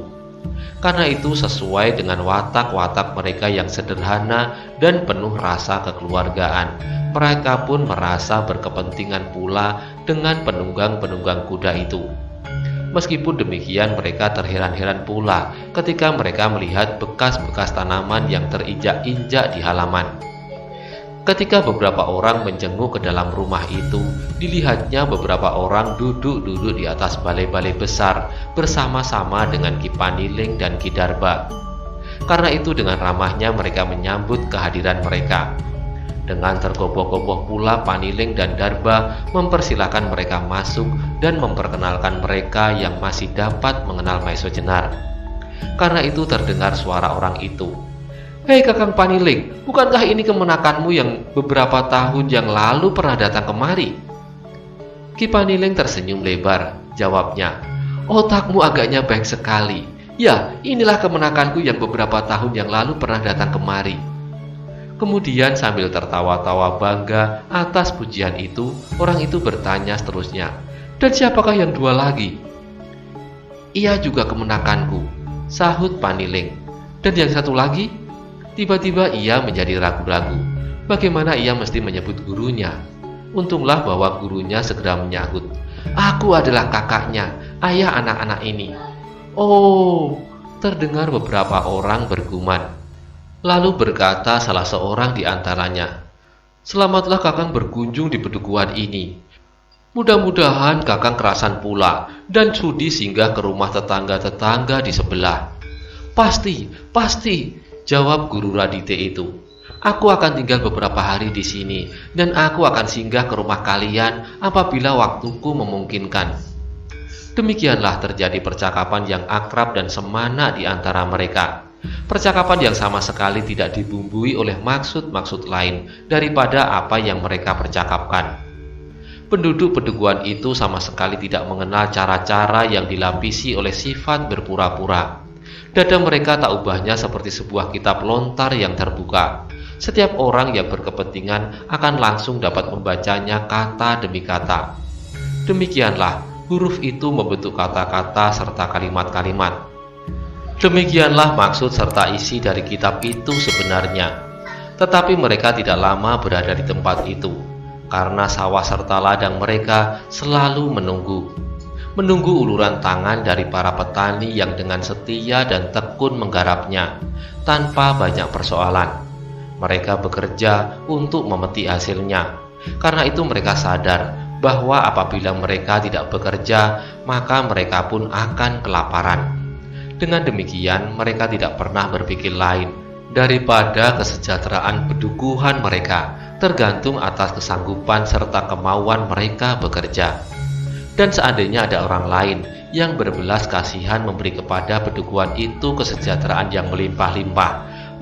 Speaker 1: Karena itu sesuai dengan watak-watak mereka yang sederhana dan penuh rasa kekeluargaan, mereka pun merasa berkepentingan pula dengan penunggang-penunggang kuda itu. Meskipun demikian, mereka terheran-heran pula ketika mereka melihat bekas-bekas tanaman yang terinjak-injak di halaman. Ketika beberapa orang menjenguk ke dalam rumah itu, dilihatnya beberapa orang duduk-duduk di atas balai-balai besar bersama-sama dengan Ki Paniling dan Ki Darba. Karena itu dengan ramahnya mereka menyambut kehadiran mereka. Dengan tergopoh-gopoh pula Paniling dan Darba mempersilahkan mereka masuk dan memperkenalkan mereka yang masih dapat mengenal Maiso Jenar. Karena itu terdengar suara orang itu, "Hei Kakang Paniling, bukankah ini kemenakanmu yang beberapa tahun yang lalu pernah datang kemari?" Ki Paniling tersenyum lebar, jawabnya, "Otakmu agaknya baik sekali. Ya, inilah kemenakanku yang beberapa tahun yang lalu pernah datang kemari." Kemudian sambil tertawa-tawa bangga atas pujian itu, orang itu bertanya seterusnya, "Dan siapakah yang 2 lagi?" "Ia juga kemenakanku," sahut Paniling. "Dan yang 1 lagi?" Tiba-tiba ia menjadi ragu-ragu. Bagaimana ia mesti menyebut gurunya? Untunglah bahwa gurunya segera menyahut, "Aku adalah kakaknya, ayah anak-anak ini." "Oh," terdengar beberapa orang bergumam. Lalu berkata salah seorang di antaranya, "Selamatlah Kakang berkunjung di pedukuhan ini. Mudah-mudahan Kakang kerasan pula dan sudi singgah ke rumah tetangga-tetangga di sebelah." Pasti, jawab guru Radite itu. Aku akan tinggal beberapa hari di sini, dan aku akan singgah ke rumah kalian apabila waktuku memungkinkan." Demikianlah terjadi percakapan yang akrab dan semana di antara mereka. Percakapan yang sama sekali tidak dibumbui oleh maksud-maksud lain daripada apa yang mereka percakapkan. Penduduk pedukuhan itu sama sekali tidak mengenal cara-cara yang dilapisi oleh sifat berpura-pura. Dada mereka tak ubahnya seperti sebuah kitab lontar yang terbuka. Setiap orang yang berkepentingan akan langsung dapat membacanya kata demi kata. Demikianlah huruf itu membentuk kata-kata serta kalimat-kalimat. Demikianlah maksud serta isi dari kitab itu sebenarnya. Tetapi mereka tidak lama berada di tempat itu, karena sawah serta ladang mereka selalu menunggu uluran tangan dari para petani yang dengan setia dan tekun menggarapnya, tanpa banyak persoalan. Mereka bekerja untuk memetik hasilnya. Karena itu mereka sadar bahwa apabila mereka tidak bekerja, maka mereka pun akan kelaparan. Dengan demikian, mereka tidak pernah berpikir lain daripada kesejahteraan pedukuhan mereka tergantung atas kesanggupan serta kemauan mereka bekerja. Dan seandainya ada orang lain yang berbelas kasihan memberi kepada pedukuhan itu kesejahteraan yang melimpah-limpah,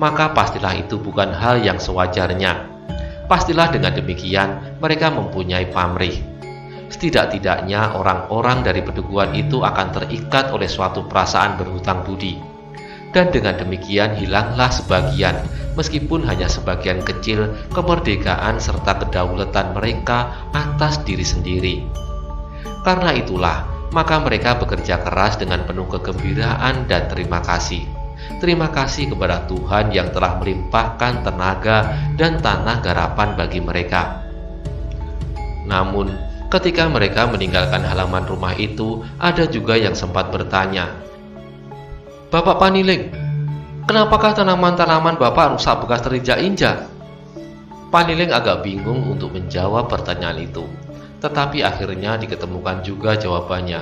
Speaker 1: maka pastilah itu bukan hal yang sewajarnya. Pastilah dengan demikian mereka mempunyai pamrih. Setidak-tidaknya orang-orang dari pedukuhan itu akan terikat oleh suatu perasaan berhutang budi. Dan dengan demikian hilanglah sebagian, meskipun hanya sebagian kecil, kemerdekaan serta kedaulatan mereka atas diri sendiri. Karena itulah, maka mereka bekerja keras dengan penuh kegembiraan dan terima kasih. Terima kasih kepada Tuhan yang telah melimpahkan tenaga dan tanah garapan bagi mereka. Namun, ketika mereka meninggalkan halaman rumah itu, ada juga yang sempat bertanya, "Bapak Paniling, kenapakah tanaman-tanaman Bapak rusak bekas terinjak-injak?" Paniling agak bingung untuk menjawab pertanyaan itu, tetapi akhirnya diketemukan juga jawabannya.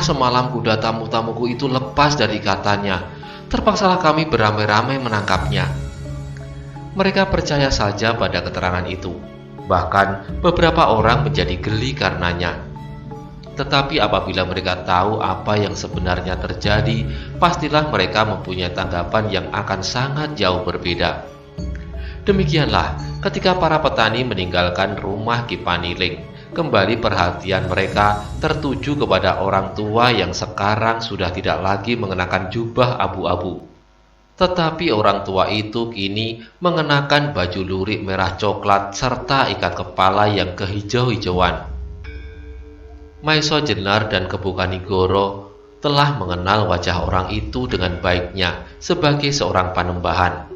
Speaker 1: Semalam kuda tamu-tamuku itu lepas dari ikatannya. Terpaksalah kami beramai-ramai menangkapnya." Mereka percaya saja pada keterangan itu. Bahkan beberapa orang menjadi geli karenanya. Tetapi apabila mereka tahu apa yang sebenarnya terjadi, pastilah mereka mempunyai tanggapan yang akan sangat jauh berbeda. Demikianlah ketika para petani meninggalkan rumah Ki Paniling, kembali perhatian mereka tertuju kepada orang tua yang sekarang sudah tidak lagi mengenakan jubah abu-abu. Tetapi orang tua itu kini mengenakan baju lurik merah coklat serta ikat kepala yang kehijau-hijauan. Maiso Jenar dan Kebu Kanigoro telah mengenal wajah orang itu dengan baiknya sebagai seorang panembahan.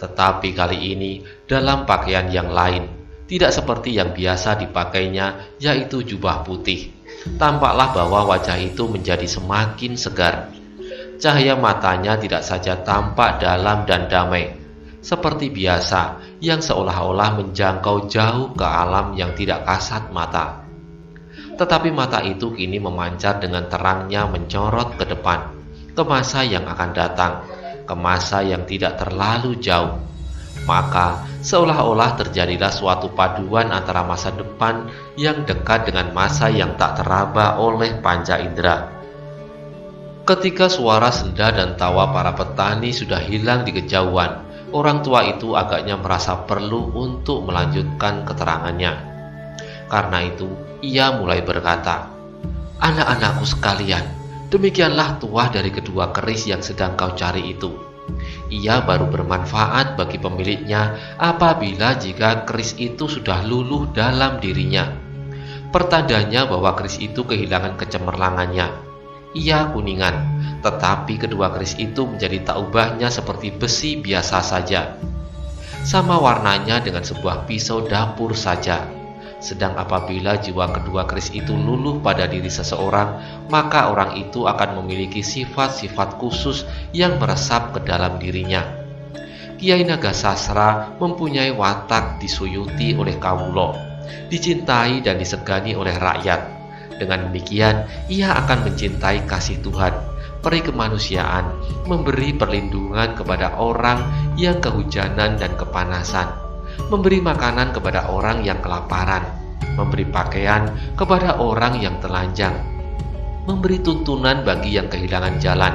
Speaker 1: Tetapi kali ini dalam pakaian yang lain, tidak seperti yang biasa dipakainya, yaitu jubah putih. Tampaklah bahwa wajah itu menjadi semakin segar. Cahaya matanya tidak saja tampak dalam dan damai, seperti biasa, yang seolah-olah menjangkau jauh ke alam yang tidak kasat mata. Tetapi mata itu kini memancar dengan terangnya mencorot ke depan, ke masa yang akan datang, ke masa yang tidak terlalu jauh. Maka seolah-olah terjadilah suatu paduan antara masa depan yang dekat dengan masa yang tak teraba oleh panca indera. Ketika suara senda dan tawa para petani sudah hilang di kejauhan, orang tua itu agaknya merasa perlu untuk melanjutkan keterangannya. Karena itu, ia mulai berkata, "Anak-anakku sekalian, demikianlah tuah dari kedua keris yang sedang kau cari itu. Ia baru bermanfaat bagi pemiliknya apabila jika keris itu sudah luluh dalam dirinya. Pertandanya bahwa keris itu kehilangan kecemerlangannya. Ia kuningan, tetapi kedua keris itu menjadi tak ubahnya seperti besi biasa saja. Sama warnanya dengan sebuah pisau dapur saja. Sedang apabila jiwa kedua keris itu luluh pada diri seseorang, maka orang itu akan memiliki sifat-sifat khusus yang meresap ke dalam dirinya. Kiai Nagasasra mempunyai watak disuyuti oleh kawula, dicintai dan disegani oleh rakyat. Dengan demikian, ia akan mencintai kasih Tuhan, peri kemanusiaan, memberi perlindungan kepada orang yang kehujanan dan kepanasan, memberi makanan kepada orang yang kelaparan, memberi pakaian kepada orang yang telanjang, memberi tuntunan bagi yang kehilangan jalan.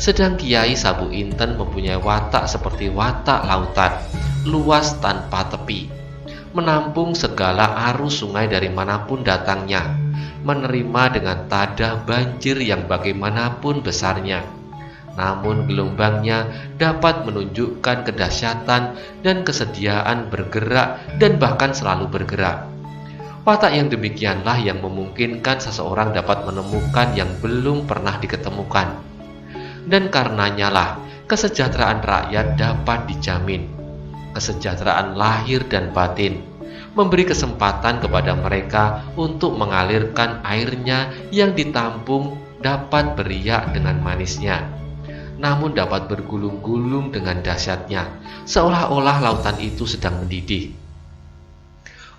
Speaker 1: Sedang Kiai Sabu Inten mempunyai watak seperti watak lautan, luas tanpa tepi, menampung segala arus sungai dari manapun datangnya, menerima dengan tadah banjir yang bagaimanapun besarnya. Namun gelombangnya dapat menunjukkan kedahsyatan dan kesediaan bergerak dan bahkan selalu bergerak. Watak yang demikianlah yang memungkinkan seseorang dapat menemukan yang belum pernah diketemukan. Dan karenanya lah kesejahteraan rakyat dapat dijamin, kesejahteraan lahir dan batin, memberi kesempatan kepada mereka untuk mengalirkan airnya yang ditampung dapat beriak dengan manisnya, namun dapat bergulung-gulung dengan dahsyatnya, seolah-olah lautan itu sedang mendidih.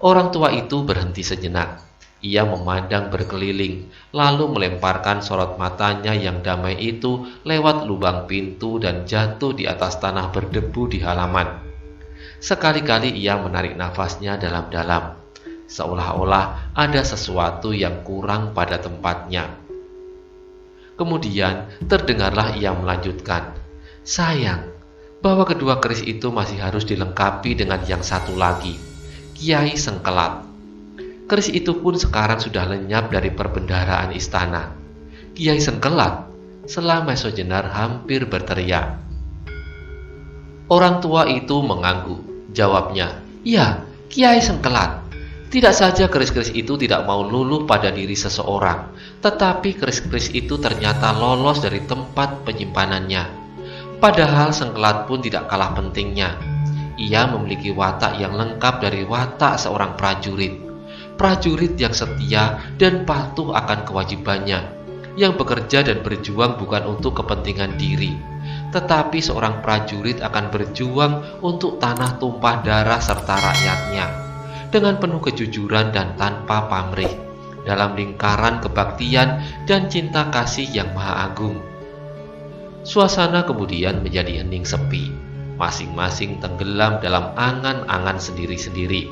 Speaker 1: Orang tua itu berhenti sejenak. Ia memandang berkeliling, lalu melemparkan sorot matanya yang damai itu lewat lubang pintu dan jatuh di atas tanah berdebu di halaman. Sekali-kali ia menarik nafasnya dalam-dalam, seolah-olah ada sesuatu yang kurang pada tempatnya. Kemudian terdengarlah ia melanjutkan, "Sayang, bahwa kedua keris itu masih harus dilengkapi dengan yang satu lagi, Kiai Sengkelat." Keris itu pun sekarang sudah lenyap dari perbendaharaan istana. "Kiai Sengkelat?" sela Maisojenar hampir berteriak. Orang tua itu mengangguk. Jawabnya, "Ya, Kiai Sengkelat." Tidak saja keris-keris itu tidak mau luluh pada diri seseorang, tetapi keris-keris itu ternyata lolos dari tempat penyimpanannya. Padahal Sengkelat pun tidak kalah pentingnya. Ia memiliki watak yang lengkap dari watak seorang prajurit. Prajurit yang setia dan patuh akan kewajibannya, yang bekerja dan berjuang bukan untuk kepentingan diri, tetapi seorang prajurit akan berjuang untuk tanah tumpah darah serta rakyatnya, dengan penuh kejujuran dan tanpa pamrih, dalam lingkaran kebaktian dan cinta kasih yang maha agung. Suasana kemudian menjadi hening sepi, masing-masing tenggelam dalam angan-angan sendiri-sendiri.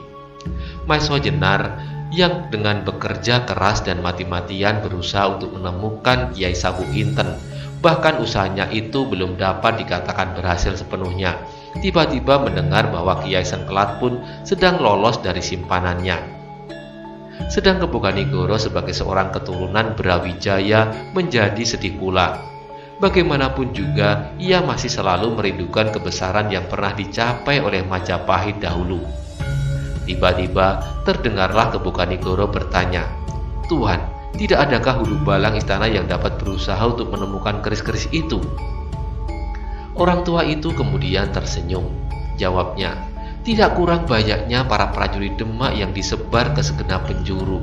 Speaker 1: Maisojenar yang dengan bekerja keras dan mati-matian berusaha untuk menemukan Kiai Sabu Inten, bahkan usahanya itu belum dapat dikatakan berhasil sepenuhnya, tiba-tiba mendengar bahwa Kiai Sengkelat pun sedang lolos dari simpanannya. Sedang Kebukanigoro sebagai seorang keturunan Brawijaya menjadi sedih pula. Bagaimanapun juga ia masih selalu merindukan kebesaran yang pernah dicapai oleh Majapahit dahulu. Tiba-tiba terdengarlah Kebukanigoro bertanya, "Tuhan, tidak adakah hulu balang istana yang dapat berusaha untuk menemukan keris-keris itu?" Orang tua itu kemudian tersenyum. Jawabnya, "Tidak kurang banyaknya para prajurit Demak yang disebar ke segenap penjuru.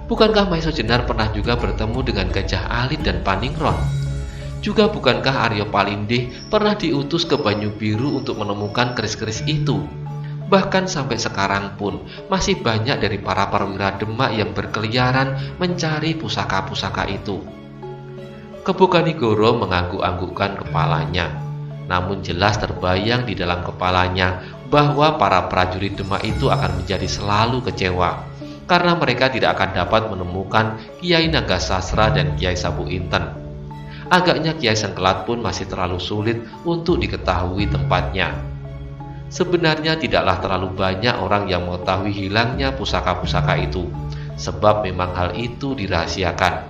Speaker 1: Bukankah Maisojenar pernah juga bertemu dengan Gajah Alit dan Paningron? Juga bukankah Aryo Palindih pernah diutus ke Banyu Biru untuk menemukan keris-keris itu? Bahkan sampai sekarang pun masih banyak dari para perwira Demak yang berkeliaran mencari pusaka-pusaka itu." Kebukanigoro mengangguk-anggukkan kepalanya. Namun jelas terbayang di dalam kepalanya bahwa para prajurit Demak itu akan menjadi selalu kecewa, karena mereka tidak akan dapat menemukan Kiai Nagasasra dan Kiai Sabu Inten. Agaknya Kiai Sengkelat pun masih terlalu sulit untuk diketahui tempatnya. Sebenarnya tidaklah terlalu banyak orang yang mengetahui hilangnya pusaka-pusaka itu, sebab memang hal itu dirahasiakan.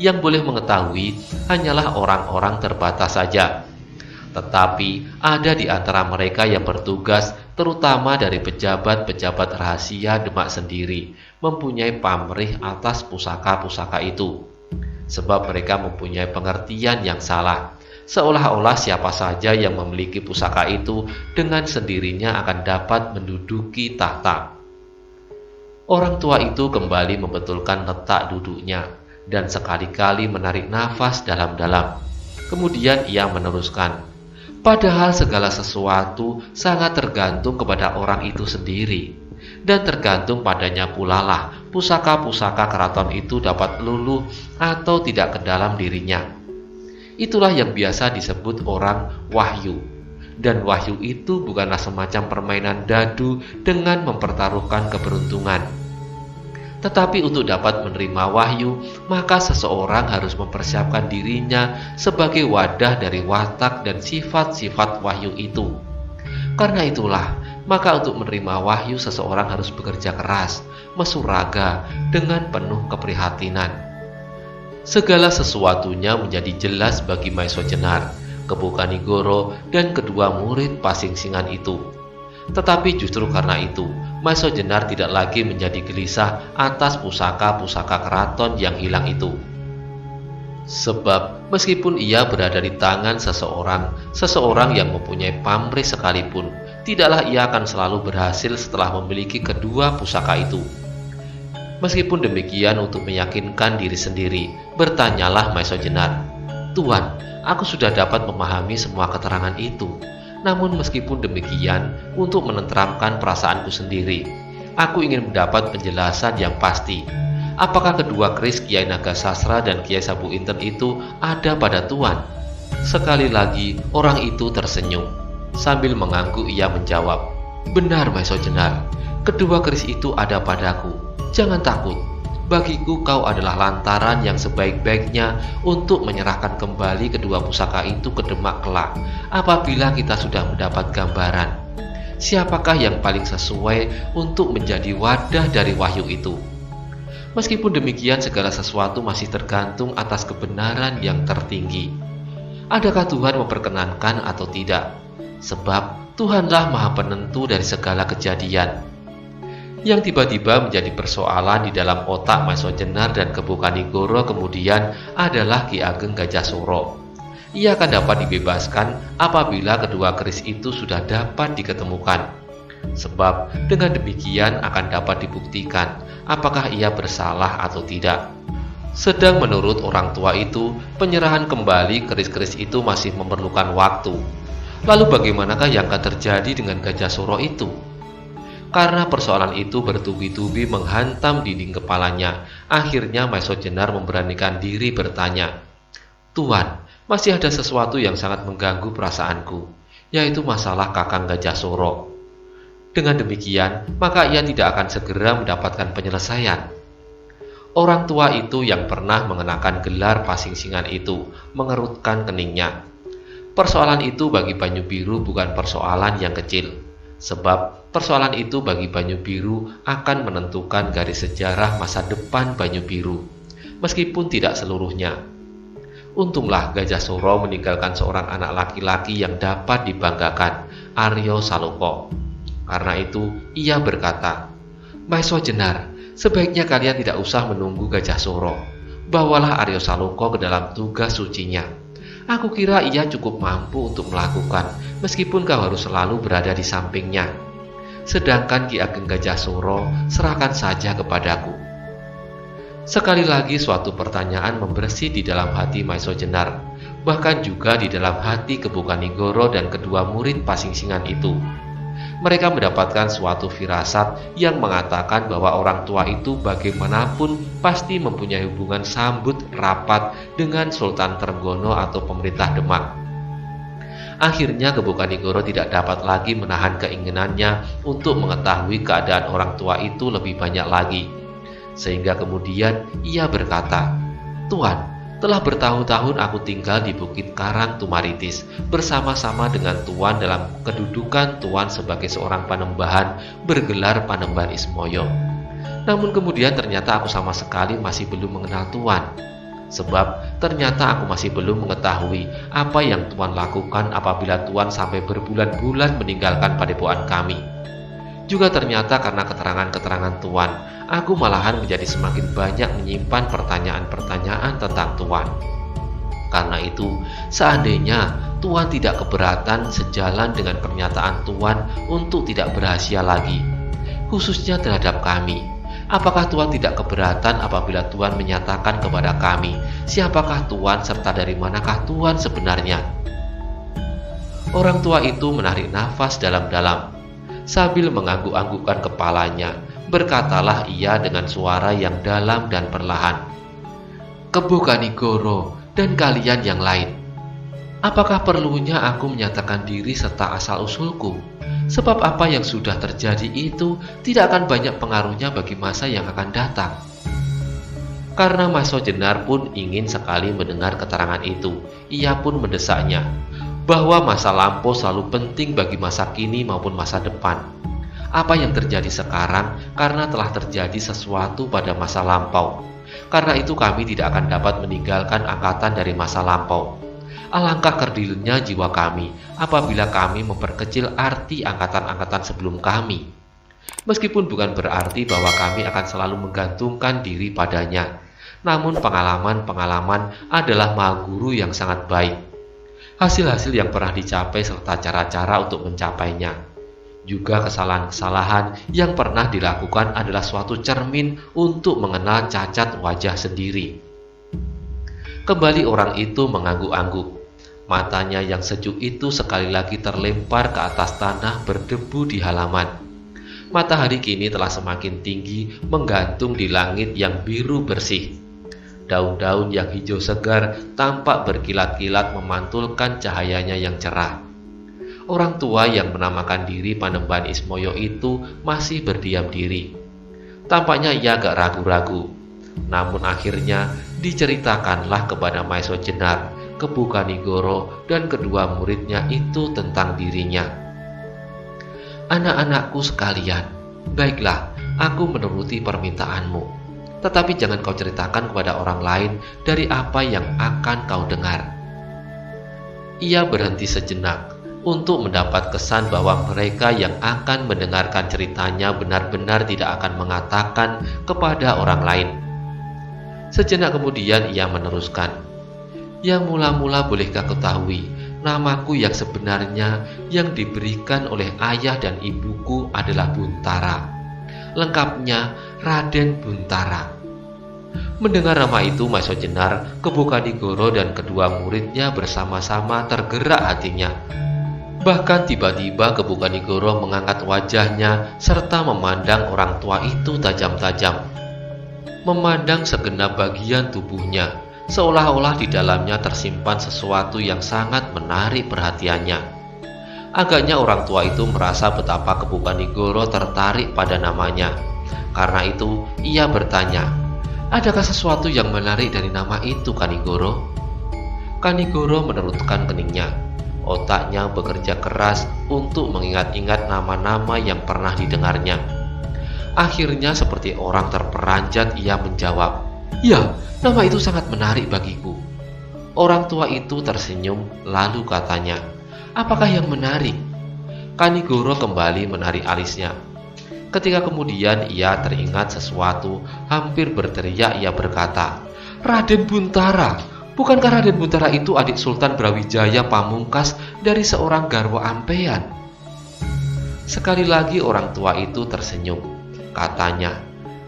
Speaker 1: Yang boleh mengetahui hanyalah orang-orang terbatas saja. Tetapi ada di antara mereka yang bertugas, terutama dari pejabat-pejabat rahasia Demak sendiri, mempunyai pamrih atas pusaka-pusaka itu. Sebab mereka mempunyai pengertian yang salah, seolah-olah siapa saja yang memiliki pusaka itu dengan sendirinya akan dapat menduduki tahta. Orang tua itu kembali membetulkan letak duduknya dan sekali-kali menarik nafas dalam-dalam. Kemudian ia meneruskan, "Padahal segala sesuatu sangat tergantung kepada orang itu sendiri, dan tergantung padanya pula lah pusaka-pusaka keraton itu dapat luluh atau tidak ke dalam dirinya. Itulah yang biasa disebut orang wahyu. Dan wahyu itu bukanlah semacam permainan dadu dengan mempertaruhkan keberuntungan. Tetapi untuk dapat menerima wahyu, maka seseorang harus mempersiapkan dirinya sebagai wadah dari watak dan sifat-sifat wahyu itu. Karena itulah, maka untuk menerima wahyu seseorang harus bekerja keras, mesuraga, dengan penuh keprihatinan. Segala sesuatunya menjadi jelas bagi Maisojenar, Kebu Kanigoro, dan kedua murid Pasingsingan itu. Tetapi justru karena itu, Maisojenar tidak lagi menjadi gelisah atas pusaka-pusaka keraton yang hilang itu. Sebab meskipun ia berada di tangan seseorang yang mempunyai pamrih sekalipun, tidaklah ia akan selalu berhasil setelah memiliki kedua pusaka itu. Meskipun demikian, untuk meyakinkan diri sendiri, bertanyalah Maisojenar, "Tuan, aku sudah dapat memahami semua keterangan itu. Namun meskipun demikian, untuk menenteramkan perasaanku sendiri, aku ingin mendapat penjelasan yang pasti. Apakah kedua keris Kiai Nagasasra dan Kiai Sabu Inten itu ada pada Tuan?" Sekali lagi, orang itu tersenyum. Sambil mengangguk ia menjawab, "Benar Maisojenar, kedua keris itu ada padaku. Jangan takut, bagiku kau adalah lantaran yang sebaik-baiknya untuk menyerahkan kembali kedua pusaka itu ke Demak kelak apabila kita sudah mendapat gambaran siapakah yang paling sesuai untuk menjadi wadah dari wahyu itu. Meskipun demikian, segala sesuatu masih tergantung atas kebenaran yang tertinggi. Adakah Tuhan memperkenankan atau tidak? Sebab Tuhanlah Maha Penentu dari segala kejadian. Yang tiba-tiba menjadi persoalan di dalam otak Maisojenar dan Kebu Kanigoro kemudian adalah Ki Ageng Gajasuro. Ia akan dapat dibebaskan apabila kedua keris itu sudah dapat diketemukan. Sebab dengan demikian akan dapat dibuktikan apakah ia bersalah atau tidak. Sedang menurut orang tua itu, penyerahan kembali keris-keris itu masih memerlukan waktu. Lalu bagaimanakah yang akan terjadi dengan Gajasuro itu? Karena persoalan itu bertubi-tubi menghantam dinding kepalanya, akhirnya Maisojenar memberanikan diri bertanya, "Tuan, masih ada sesuatu yang sangat mengganggu perasaanku, yaitu masalah Kakang Gajasuro. Dengan demikian, maka ia tidak akan segera mendapatkan penyelesaian." Orang tua itu yang pernah mengenakan gelar Pasingsingan itu mengerutkan keningnya. Persoalan itu bagi Banyu Biru bukan persoalan yang kecil. Sebab persoalan itu bagi Banyu Biru akan menentukan garis sejarah masa depan Banyu Biru, meskipun tidak seluruhnya. Untunglah Gajasuro meninggalkan seorang anak laki-laki yang dapat dibanggakan, Aryo Saloka. Karena itu ia berkata, "Maisojenar, sebaiknya kalian tidak usah menunggu Gajasuro. Bawalah Aryo Saloka ke dalam tugas sucinya. Aku kira ia cukup mampu untuk melakukan, meskipun kau harus selalu berada di sampingnya. Sedangkan Ki Ageng Gajasuro, serahkan saja kepadaku." Sekali lagi suatu pertanyaan membersih di dalam hati Maisojenar, bahkan juga di dalam hati Kebu Kanigoro dan kedua murid Pasingsingan itu. Mereka mendapatkan suatu firasat yang mengatakan bahwa orang tua itu bagaimanapun pasti mempunyai hubungan sambut rapat dengan Sultan Trenggono atau pemerintah Demak. Akhirnya Kebu Kanigoro tidak dapat lagi menahan keinginannya untuk mengetahui keadaan orang tua itu lebih banyak lagi. Sehingga kemudian ia berkata, "Tuan, telah bertahun-tahun aku tinggal di Bukit Karang Tumaritis bersama-sama dengan Tuan dalam kedudukan Tuan sebagai seorang panembahan bergelar Panembahan Ismoyo. Namun kemudian ternyata aku sama sekali masih belum mengenal Tuan. Sebab ternyata aku masih belum mengetahui apa yang Tuan lakukan apabila Tuan sampai berbulan-bulan meninggalkan padepokan kami. Juga ternyata karena keterangan-keterangan Tuan, aku malahan menjadi semakin banyak menyimpan pertanyaan-pertanyaan tentang Tuan. Karena itu, seandainya Tuan tidak keberatan sejalan dengan pernyataan Tuan untuk tidak berrahasia lagi, khususnya terhadap kami, apakah Tuan tidak keberatan apabila Tuan menyatakan kepada kami siapakah Tuan serta dari manakah Tuan sebenarnya?" Orang tua itu menarik nafas dalam-dalam. Sambil mengangguk-anggukkan kepalanya, berkatalah ia dengan suara yang dalam dan perlahan, "Kebu Kanigoro dan kalian yang lain, Apakah perlunya aku menyatakan diri serta asal-usulku? Sebab apa yang sudah terjadi itu tidak akan banyak pengaruhnya bagi masa yang akan datang. Karena Maso Jenar pun ingin sekali mendengar keterangan itu, ia pun mendesaknya, bahwa masa lampau selalu penting bagi masa kini maupun masa depan. Apa yang terjadi sekarang karena telah terjadi sesuatu pada masa lampau. Karena itu kami tidak akan dapat meninggalkan angkatan dari masa lampau. Alangkah kerdilnya jiwa kami apabila kami memperkecil arti angkatan-angkatan sebelum kami. Meskipun bukan berarti bahwa kami akan selalu menggantungkan diri padanya, namun pengalaman-pengalaman adalah mahaguru yang sangat baik. Hasil-hasil yang pernah dicapai serta cara-cara untuk mencapainya. Juga kesalahan-kesalahan yang pernah dilakukan adalah suatu cermin untuk mengenal cacat wajah sendiri. Kembali orang itu mengangguk-angguk. Matanya yang sejuk itu sekali lagi terlempar ke atas tanah berdebu di halaman. Matahari kini telah semakin tinggi menggantung di langit yang biru bersih. Daun-daun yang hijau segar tampak berkilat-kilat memantulkan cahayanya yang cerah. Orang tua yang menamakan diri Panembahan Ismoyo itu masih berdiam diri. Tampaknya ia agak ragu-ragu. Namun akhirnya diceritakanlah kepada Maeso Jenar, Kebu Kanigoro, dan kedua muridnya itu tentang dirinya. Anak-anakku sekalian, baiklah, aku menuruti permintaanmu. Tetapi jangan kau ceritakan kepada orang lain dari apa yang akan kau dengar. Ia berhenti sejenak untuk mendapat kesan bahwa mereka yang akan mendengarkan ceritanya benar-benar tidak akan mengatakan kepada orang lain. Sejenak kemudian ia meneruskan, "Yang mula-mula bolehkah ketahui, namaku yang sebenarnya yang diberikan oleh ayah dan ibuku adalah Buntara. Lengkapnya Raden Buntara." Mendengar nama itu, Maeso Jenar, Kebu Kanigoro, dan kedua muridnya bersama-sama tergerak hatinya. Bahkan tiba-tiba Kebu Kanigoro mengangkat wajahnya serta memandang orang tua itu tajam-tajam. Memandang segenap bagian tubuhnya, seolah-olah di dalamnya tersimpan sesuatu yang sangat menarik perhatiannya. Agaknya orang tua itu merasa betapa Kebu Kanigoro tertarik pada namanya. Karena itu ia bertanya, "Adakah sesuatu yang menarik dari nama itu, Kanigoro?" Kanigoro menerutkan keningnya. Otaknya bekerja keras untuk mengingat-ingat nama-nama yang pernah didengarnya. Akhirnya seperti orang terperanjat ia menjawab, "Ya, nama itu sangat menarik bagiku." Orang tua itu tersenyum lalu katanya, "Apakah yang menarik?" Kanigoro kembali menarik alisnya. Ketika kemudian ia teringat sesuatu, hampir berteriak ia berkata, "Raden Buntara! Bukankah Raden Buntara itu adik Sultan Brawijaya Pamungkas dari seorang garwa ampean?" Sekali lagi orang tua itu tersenyum. Katanya,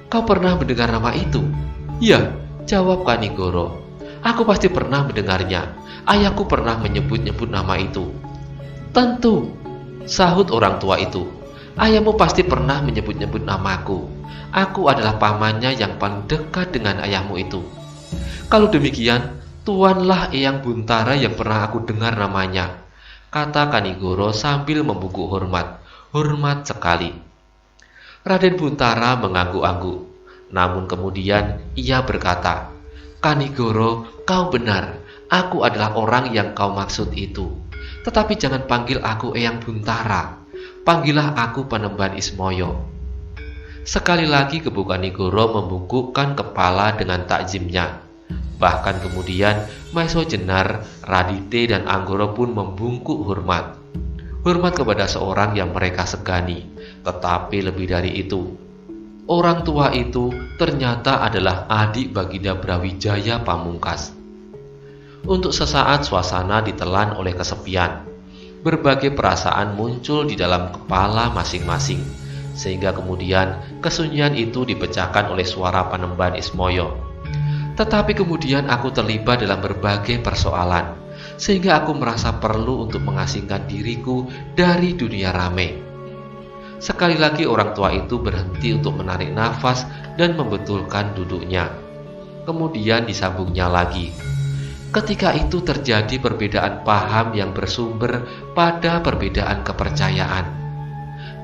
Speaker 1: "Kau pernah mendengar nama itu?" "Ya," jawab Kanigoro. "Aku pasti pernah mendengarnya. Ayahku pernah menyebut-nyebut nama itu." "Tentu," sahut orang tua itu. "Ayahmu pasti pernah menyebut-nyebut namaku. Aku adalah pamannya yang paling dekat dengan ayahmu itu." "Kalau demikian, Tuanlah Eyang Buntara yang pernah aku dengar namanya," kata Kanigoro sambil membungkuk hormat. "Hormat sekali." Raden Buntara mengangguk-angguk. Namun kemudian ia berkata, "Kanigoro, kau benar. Aku adalah orang yang kau maksud itu. Tetapi jangan panggil aku Eyang Buntara. Panggillah aku Panembahan Ismoyo." Sekali lagi Kebu Kanigoro membungkukkan kepala dengan takzimnya. Bahkan kemudian Maeso Jenar, Radite, dan Anggoro pun membungkuk hormat. Hormat kepada seorang yang mereka segani. Tetapi lebih dari itu, orang tua itu ternyata adalah adik Baginda Brawijaya Pamungkas. Untuk sesaat suasana ditelan oleh kesepian. Berbagai perasaan muncul di dalam kepala masing-masing, sehingga kemudian kesunyian itu dipecahkan oleh suara Panembahan Ismoyo. "Tetapi kemudian aku terlibat dalam berbagai persoalan, sehingga aku merasa perlu untuk mengasingkan diriku dari dunia rame." Sekali lagi orang tua itu berhenti untuk menarik nafas dan membetulkan duduknya. Kemudian disambungnya lagi, Ketika itu terjadi perbedaan paham yang bersumber pada perbedaan kepercayaan.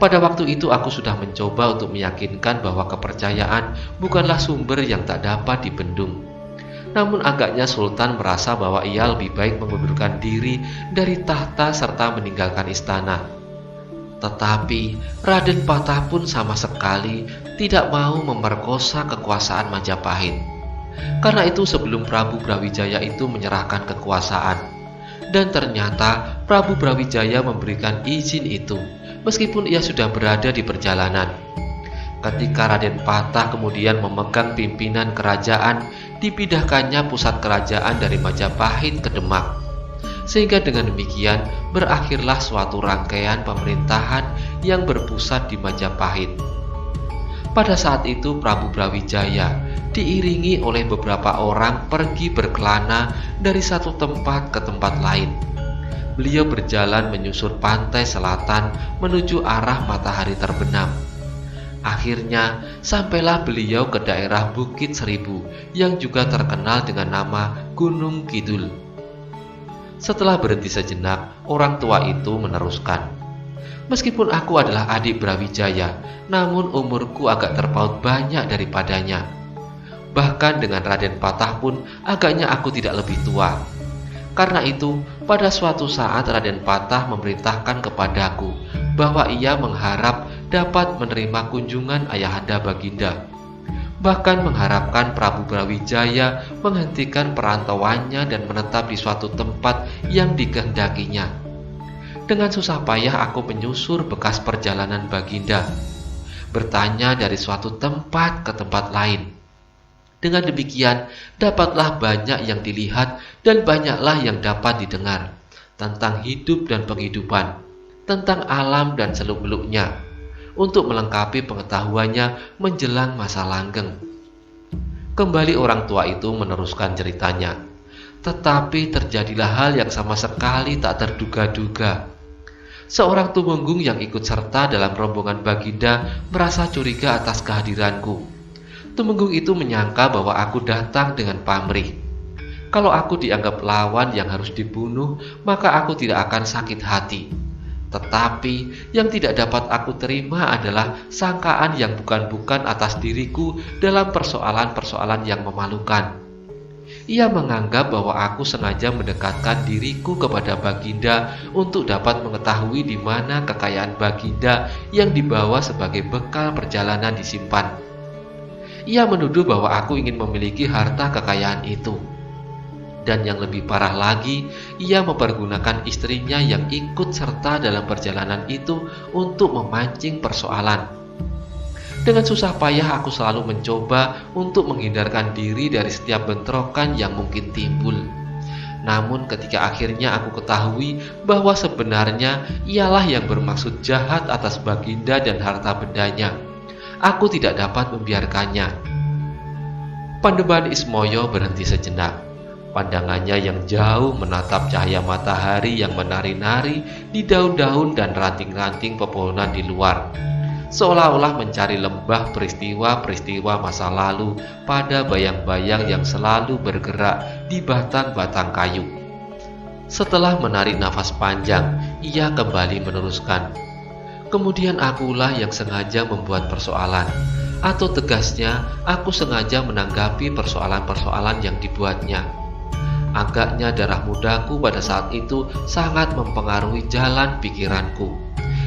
Speaker 1: Pada waktu itu aku sudah mencoba untuk meyakinkan bahwa kepercayaan bukanlah sumber yang tak dapat dibendung. Namun agaknya Sultan merasa bahwa ia lebih baik mengundurkan diri dari tahta serta meninggalkan istana. Tetapi Raden Patah pun sama sekali tidak mau memperkosa kekuasaan Majapahit. Karena itu sebelum Prabu Brawijaya itu menyerahkan kekuasaan, dan ternyata Prabu Brawijaya memberikan izin itu, meskipun ia sudah berada di perjalanan. Ketika Raden Patah kemudian memegang pimpinan kerajaan, dipindahkannya pusat kerajaan dari Majapahit ke Demak. Sehingga dengan demikian berakhirlah suatu rangkaian pemerintahan yang berpusat di Majapahit. Pada saat itu Prabu Brawijaya diiringi oleh beberapa orang pergi berkelana dari satu tempat ke tempat lain. Beliau berjalan menyusur pantai selatan menuju arah matahari terbenam. Akhirnya sampailah beliau ke daerah Bukit Seribu yang juga terkenal dengan nama Gunung Kidul. Setelah berhenti sejenak, orang tua itu meneruskan, "Meskipun aku adalah adik Brawijaya, namun umurku agak terpaut banyak daripadanya. Bahkan dengan Raden Patah pun agaknya aku tidak lebih tua. Karena itu, pada suatu saat Raden Patah memerintahkan kepadaku bahwa ia mengharap dapat menerima kunjungan Ayahanda Baginda. Bahkan mengharapkan Prabu Brawijaya menghentikan perantauannya dan menetap di suatu tempat yang dikehendakinya. Dengan susah payah aku menyusur bekas perjalanan Baginda, bertanya dari suatu tempat ke tempat lain. Dengan demikian, dapatlah banyak yang dilihat dan banyaklah yang dapat didengar tentang hidup dan penghidupan, tentang alam dan seluk-beluknya, untuk melengkapi pengetahuannya menjelang masa langgeng." Kembali orang tua itu meneruskan ceritanya. Tetapi terjadilah hal yang sama sekali tak terduga-duga. Seorang tumenggung yang ikut serta dalam rombongan Baginda merasa curiga atas kehadiranku. Tumenggung itu menyangka bahwa aku datang dengan pamrih. Kalau aku dianggap lawan yang harus dibunuh, maka aku tidak akan sakit hati. Tetapi yang tidak dapat aku terima adalah sangkaan yang bukan-bukan atas diriku dalam persoalan-persoalan yang memalukan. Ia menganggap bahwa aku sengaja mendekatkan diriku kepada Baginda untuk dapat mengetahui di mana kekayaan Baginda yang dibawa sebagai bekal perjalanan disimpan. Ia menuduh bahwa aku ingin memiliki harta kekayaan itu. Dan yang lebih parah lagi, ia mempergunakan istrinya yang ikut serta dalam perjalanan itu untuk memancing persoalan. Dengan susah payah aku selalu mencoba untuk menghindarkan diri dari setiap bentrokan yang mungkin timbul. Namun ketika akhirnya aku ketahui bahwa sebenarnya ialah yang bermaksud jahat atas Baginda dan harta bendanya, aku tidak dapat membiarkannya. Pandeman Ismoyo berhenti sejenak. Pandangannya yang jauh menatap cahaya matahari yang menari-nari di daun-daun dan ranting-ranting pepohonan di luar, seolah-olah mencari lembah peristiwa-peristiwa masa lalu pada bayang-bayang yang selalu bergerak di batang-batang kayu. Setelah menarik nafas panjang, ia kembali meneruskan, "Kemudian akulah yang sengaja membuat persoalan, atau tegasnya aku sengaja menanggapi persoalan-persoalan yang dibuatnya. Agaknya darah mudaku pada saat itu sangat mempengaruhi jalan pikiranku,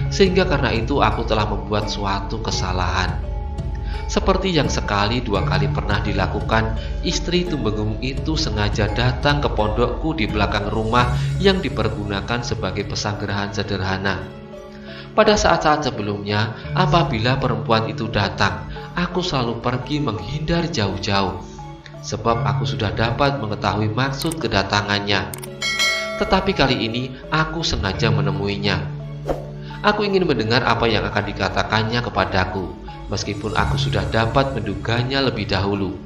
Speaker 1: sehingga karena itu aku telah membuat suatu kesalahan. Seperti yang sekali dua kali pernah dilakukan, istri Tumenggung itu sengaja datang ke pondokku di belakang rumah yang dipergunakan sebagai pesanggerahan sederhana. Pada saat-saat sebelumnya, apabila perempuan itu datang, aku selalu pergi menghindar jauh-jauh, sebab aku sudah dapat mengetahui maksud kedatangannya. Tetapi kali ini aku sengaja menemuinya. Aku ingin mendengar apa yang akan dikatakannya kepadaku, meskipun aku sudah dapat menduganya lebih dahulu."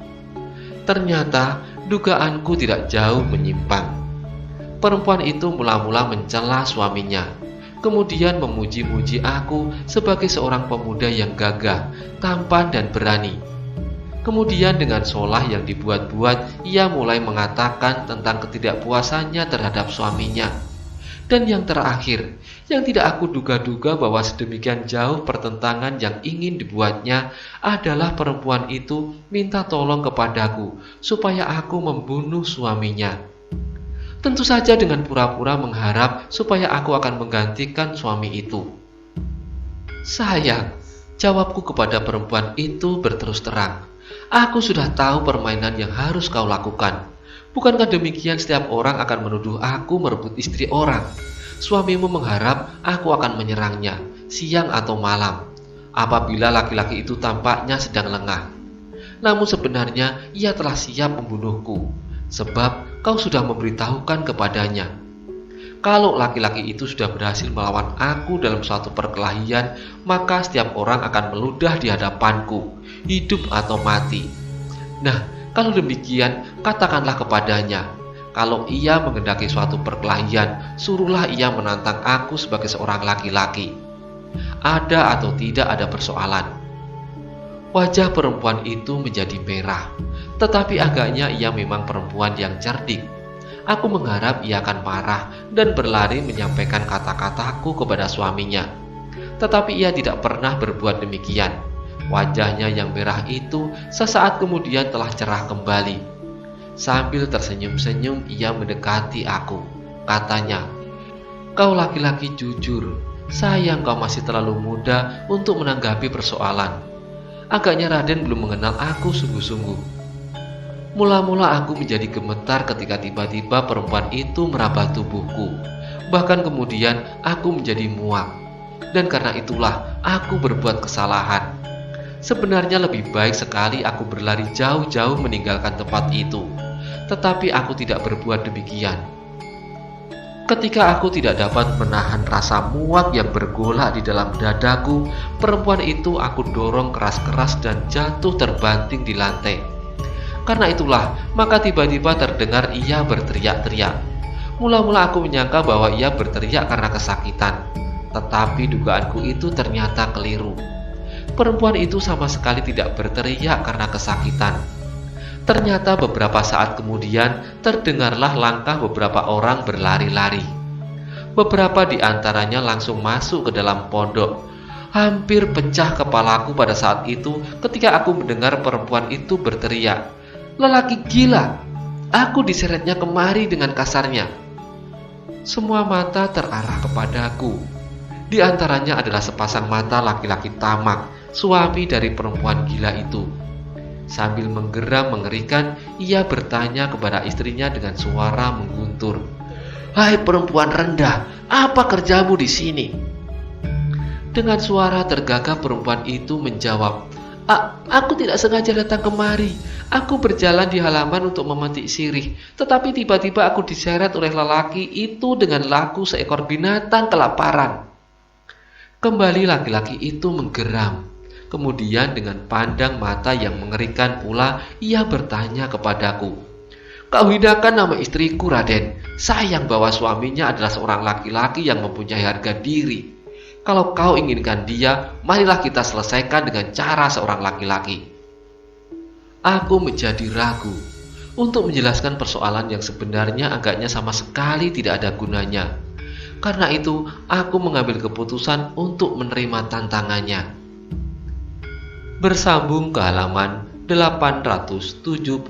Speaker 1: Ternyata dugaanku tidak jauh menyimpang. Perempuan itu mula-mula mencela suaminya, kemudian memuji-muji aku sebagai seorang pemuda yang gagah, tampan dan berani. Kemudian dengan solah yang dibuat-buat, ia mulai mengatakan tentang ketidakpuasannya terhadap suaminya. Dan yang terakhir, yang tidak aku duga-duga bahwa sedemikian jauh pertentangan yang ingin dibuatnya adalah perempuan itu minta tolong kepadaku supaya aku membunuh suaminya. Tentu saja dengan pura-pura mengharap supaya aku akan menggantikan suami itu. Sayang, jawabku kepada perempuan itu berterus terang. Aku sudah tahu permainan yang harus kau lakukan. Bukankah demikian setiap orang akan menuduh aku merebut istri orang? Suamimu mengharap aku akan menyerangnya, siang atau malam, apabila laki-laki itu tampaknya sedang lengah. Namun sebenarnya ia telah siap membunuhku, sebab kau sudah memberitahukan kepadanya. Kalau laki-laki itu sudah berhasil melawan aku dalam suatu perkelahian, maka setiap orang akan meludah di hadapanku, hidup atau mati. Nah, kalau demikian, katakanlah kepadanya, kalau ia mengendaki suatu perkelahian, suruhlah ia menantang aku sebagai seorang laki-laki. Ada atau tidak ada persoalan. Wajah perempuan itu menjadi merah, tetapi agaknya ia memang perempuan yang cerdik. Aku mengharap ia akan marah dan berlari menyampaikan kata-kataku kepada suaminya. Tetapi ia tidak pernah berbuat demikian. Wajahnya yang merah itu sesaat kemudian telah cerah kembali. Sambil tersenyum-senyum ia mendekati aku. Katanya, "Kau laki-laki jujur. Sayang kau masih terlalu muda untuk menanggapi persoalan. Agaknya Raden belum mengenal aku sungguh-sungguh." Mula-mula aku menjadi gemetar ketika tiba-tiba perempuan itu meraba tubuhku. Bahkan kemudian aku menjadi muak. Dan karena itulah aku berbuat kesalahan. Sebenarnya lebih baik sekali aku berlari jauh-jauh meninggalkan tempat itu. Tetapi aku tidak berbuat demikian. Ketika aku tidak dapat menahan rasa muak yang bergolak di dalam dadaku, perempuan itu aku dorong keras-keras dan jatuh terbanting di lantai. Karena itulah, maka tiba-tiba terdengar ia berteriak-teriak. Mula-mula aku menyangka bahwa ia berteriak karena kesakitan. Tetapi dugaanku itu ternyata keliru. Perempuan itu sama sekali tidak berteriak karena kesakitan. Ternyata beberapa saat kemudian terdengarlah langkah beberapa orang berlari-lari. Beberapa di antaranya langsung masuk ke dalam pondok. Hampir pecah kepalaku pada saat itu ketika aku mendengar perempuan itu berteriak, "Lelaki gila!" Aku diseretnya kemari dengan kasarnya. Semua mata terarah kepadaku. Di antaranya adalah sepasang mata laki-laki tamak, suami dari perempuan gila itu. Sambil menggeram mengerikan, ia bertanya kepada istrinya dengan suara mengguntur, "Hai perempuan rendah, apa kerjamu di sini?" Dengan suara tergagap perempuan itu menjawab, Aku tidak sengaja datang kemari. Aku berjalan di halaman untuk memetik sirih, tetapi tiba-tiba aku diseret oleh lelaki itu dengan laku seekor binatang kelaparan." Kembali laki-laki itu menggeram. Kemudian dengan pandang mata yang mengerikan pula, ia bertanya kepadaku, "Kau hinakan nama istriku, Raden. Sayang bahwa suaminya adalah seorang laki-laki yang mempunyai harga diri. Kalau kau inginkan dia, marilah kita selesaikan dengan cara seorang laki-laki." Aku menjadi ragu. Untuk menjelaskan persoalan yang sebenarnya agaknya sama sekali tidak ada gunanya. Karena itu, aku mengambil keputusan untuk menerima tantangannya. Bersambung ke halaman 871.